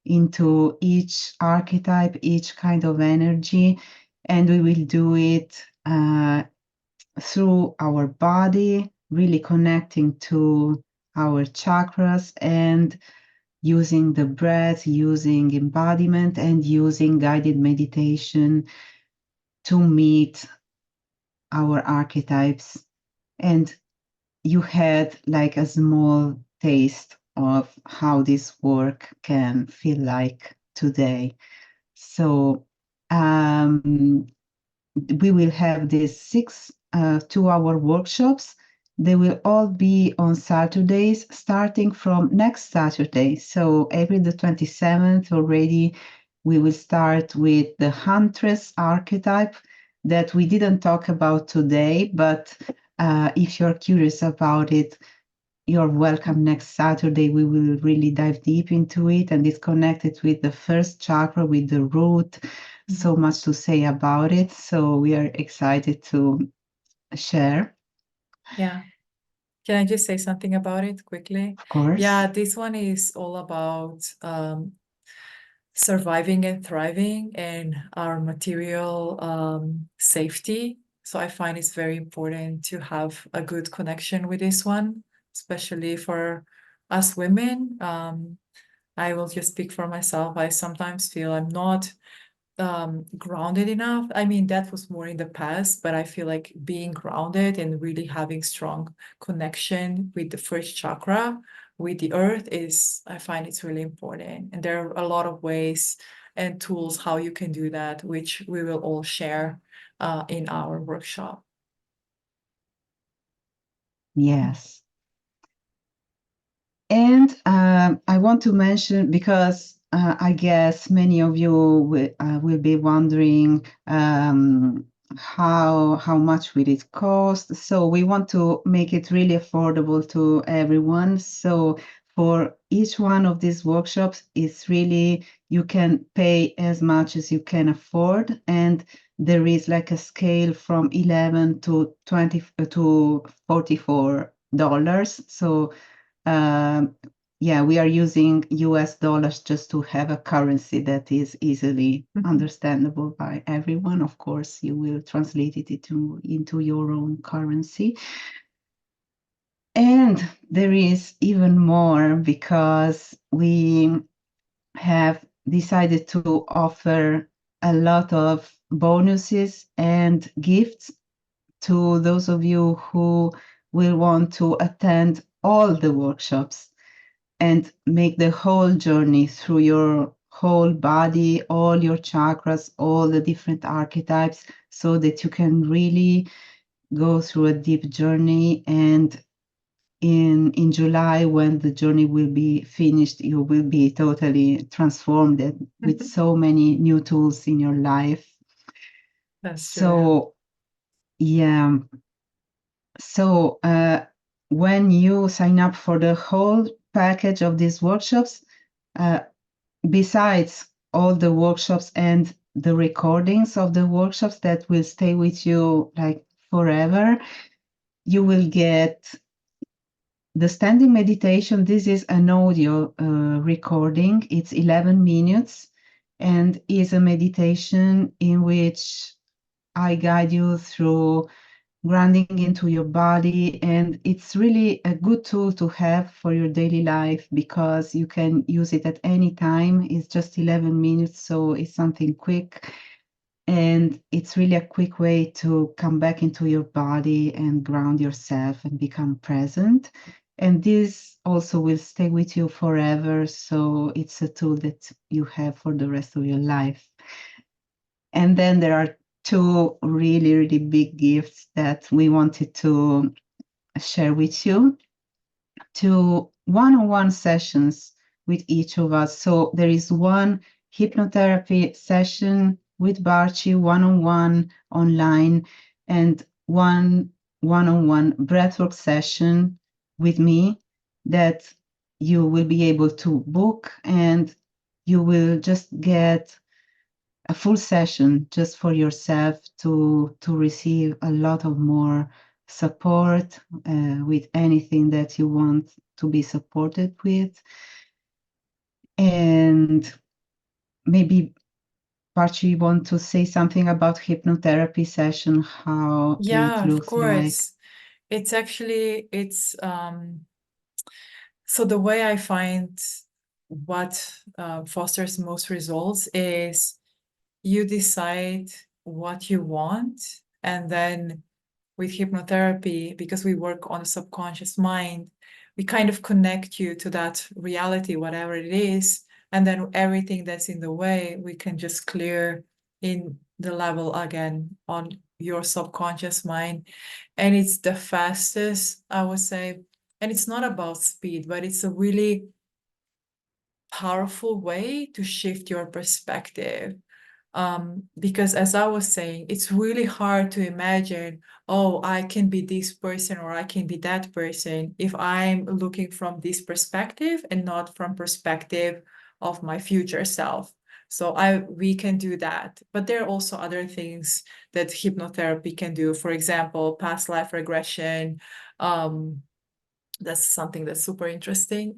into each archetype, each kind of energy, and we will do it through our body, really connecting to our chakras and using the breath, using embodiment, and using guided meditation to meet our archetypes. And you had like a small taste of how this work can feel like today. So we will have these 6 2-hour workshops. They will all be on Saturdays, starting from next Saturday. So April the 27th already, we will start with the Huntress archetype that we didn't talk about today, but if you're curious about it, you're welcome next Saturday. We will really dive deep into it, and it's connected with the first chakra, with the root. So much to say about it. So we are excited to share. Yeah. Can I just say something about it quickly? Of course. Yeah, this one is all about surviving and thriving and our material safety. So I find it's very important to have a good connection with this one, especially for us women. I will just speak for myself. I sometimes feel I'm not grounded enough. I mean, that was more in the past, but I feel like being grounded and really having strong connection with the first chakra, with the earth is, I find it's really important. And there are a lot of ways and tools how you can do that, which we will all share in our workshop. Yes. And I want to mention, because I guess many of you will be wondering how much will it cost. So we want to make it really affordable to everyone. So for each one of these workshops, it's really, you can pay as much as you can afford. And there is like a scale from 11 to 20 to $44. So yeah, we are using US dollars just to have a currency that is easily understandable by everyone. Of course, you will translate it into your own currency. And there is even more, because we have decided to offer a lot of bonuses and gifts to those of you who will want to attend all the workshops and make the whole journey through your whole body, all your chakras, all the different archetypes, so that you can really go through a deep journey. And in July, when the journey will be finished, you will be totally transformed with so many new tools in your life. That's true. So yeah. So when you sign up for the whole package of these workshops, besides all the workshops and the recordings of the workshops that will stay with you like forever, you will get the standing meditation. This is an audio recording. It's 11 minutes and is a meditation in which I guide you through grounding into your body. And it's really a good tool to have for your daily life, because you can use it at any time. It's just 11 minutes, so it's something quick. And it's really a quick way to come back into your body and ground yourself and become present. And this also will stay with you forever. So it's a tool that you have for the rest of your life. And then there are two really, really big gifts that we wanted to share with you. Two one-on-one sessions with each of us. So there is one hypnotherapy session with BARCHI one-on-one online, and one one-on-one breathwork session with me that you will be able to book, and you will just get a full session just for yourself to receive a lot of more support with anything that you want to be supported with. And maybe Parchi, you want to say something about hypnotherapy session, how it Yeah, of looks like? course. It's actually, so the way I find what fosters most results is you decide what you want, and then with hypnotherapy, because we work on the subconscious mind, we kind of connect you to that reality, whatever it is, and then everything that's in the way, we can just clear in the level again on your subconscious mind. And it's the fastest, I would say. And it's not about speed, but it's a really powerful way to shift your perspective. Because as I was saying, it's really hard to imagine, oh, I can be this person or I can be that person if I'm looking from this perspective and not from perspective of my future self. So we can do that. But there are also other things that hypnotherapy can do. For example, past life regression, That's something that's super interesting.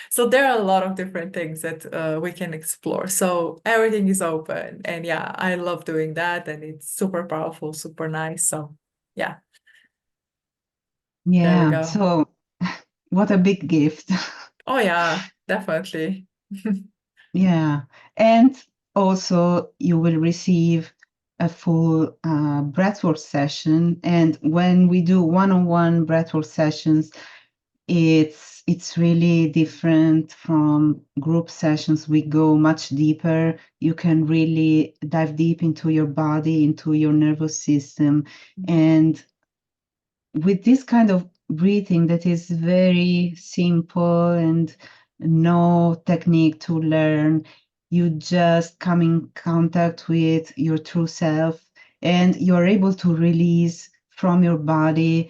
So there are a lot of different things that we can explore. So everything is open. And yeah, I love doing that. And it's super powerful, super nice. So yeah, there we Yeah. go. So what a big gift. Oh yeah, definitely. Yeah. And also, you will receive a full breathwork session. And when we do one-on-one breathwork sessions, it's really different from group sessions. We go much deeper. You can really dive deep into your body, into your nervous system. And with this kind of breathing that is very simple and no technique to learn, you just come in contact with your true self and you're able to release from your body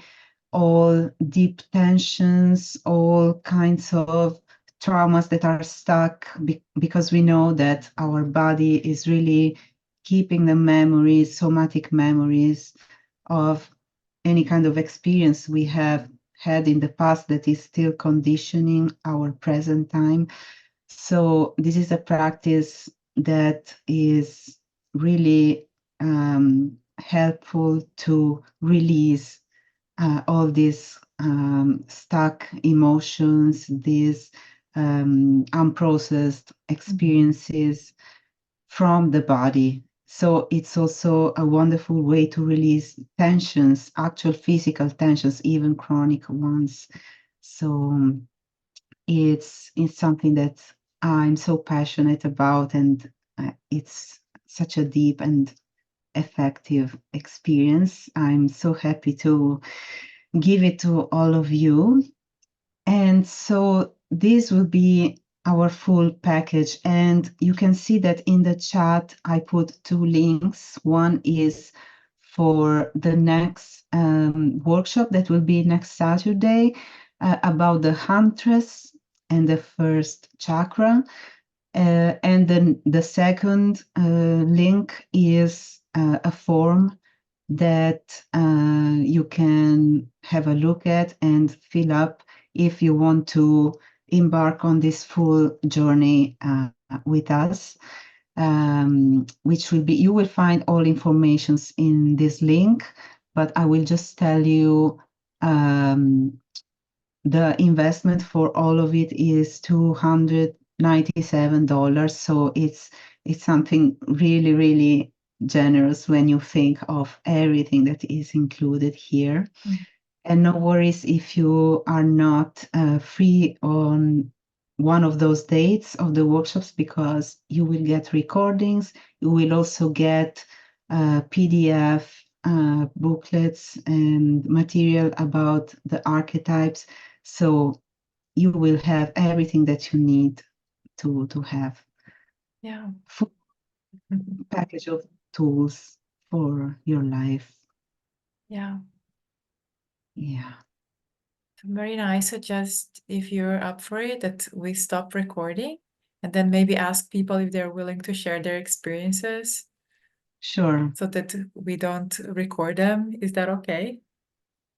all deep tensions, all kinds of traumas that are stuck because we know that our body is really keeping the memories, somatic memories of any kind of experience we have had in the past that is still conditioning our present time. So, this is a practice that is really helpful to release all these stuck emotions, these unprocessed experiences from the body. So it's also a wonderful way to release tensions, actual physical tensions, even chronic ones. So it's something that I'm so passionate about, and it's such a deep and effective experience. I'm so happy to give it to all of you. And so this will be our full package. And you can see that in the chat, I put two links. One is for the next workshop that will be next Saturday about the huntress and the first chakra. And then the second link is a form that you can have a look at and fill up if you want to embark on this full journey with us, which will be, you will find all informations in this link, but I will just tell you the investment for all of it is $297. So it's something really, really generous when you think of everything that is included here. Mm. And no worries if you are not free on one of those dates of the workshops, because you will get recordings. You will also get PDF booklets and material about the archetypes. So you will have everything that you need to have Yeah. full package of tools for your life. Yeah. Yeah. Marina, I suggest if you're up for it that we stop recording and then maybe ask people if they're willing to share their experiences Sure. so that we don't record them. Is that okay?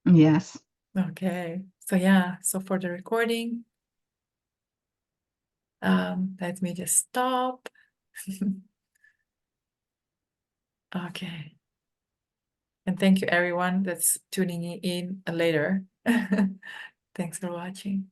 Yes. Okay. So yeah, so for the recording, let me just stop. Okay. And thank you everyone that's tuning in later. Thanks for watching.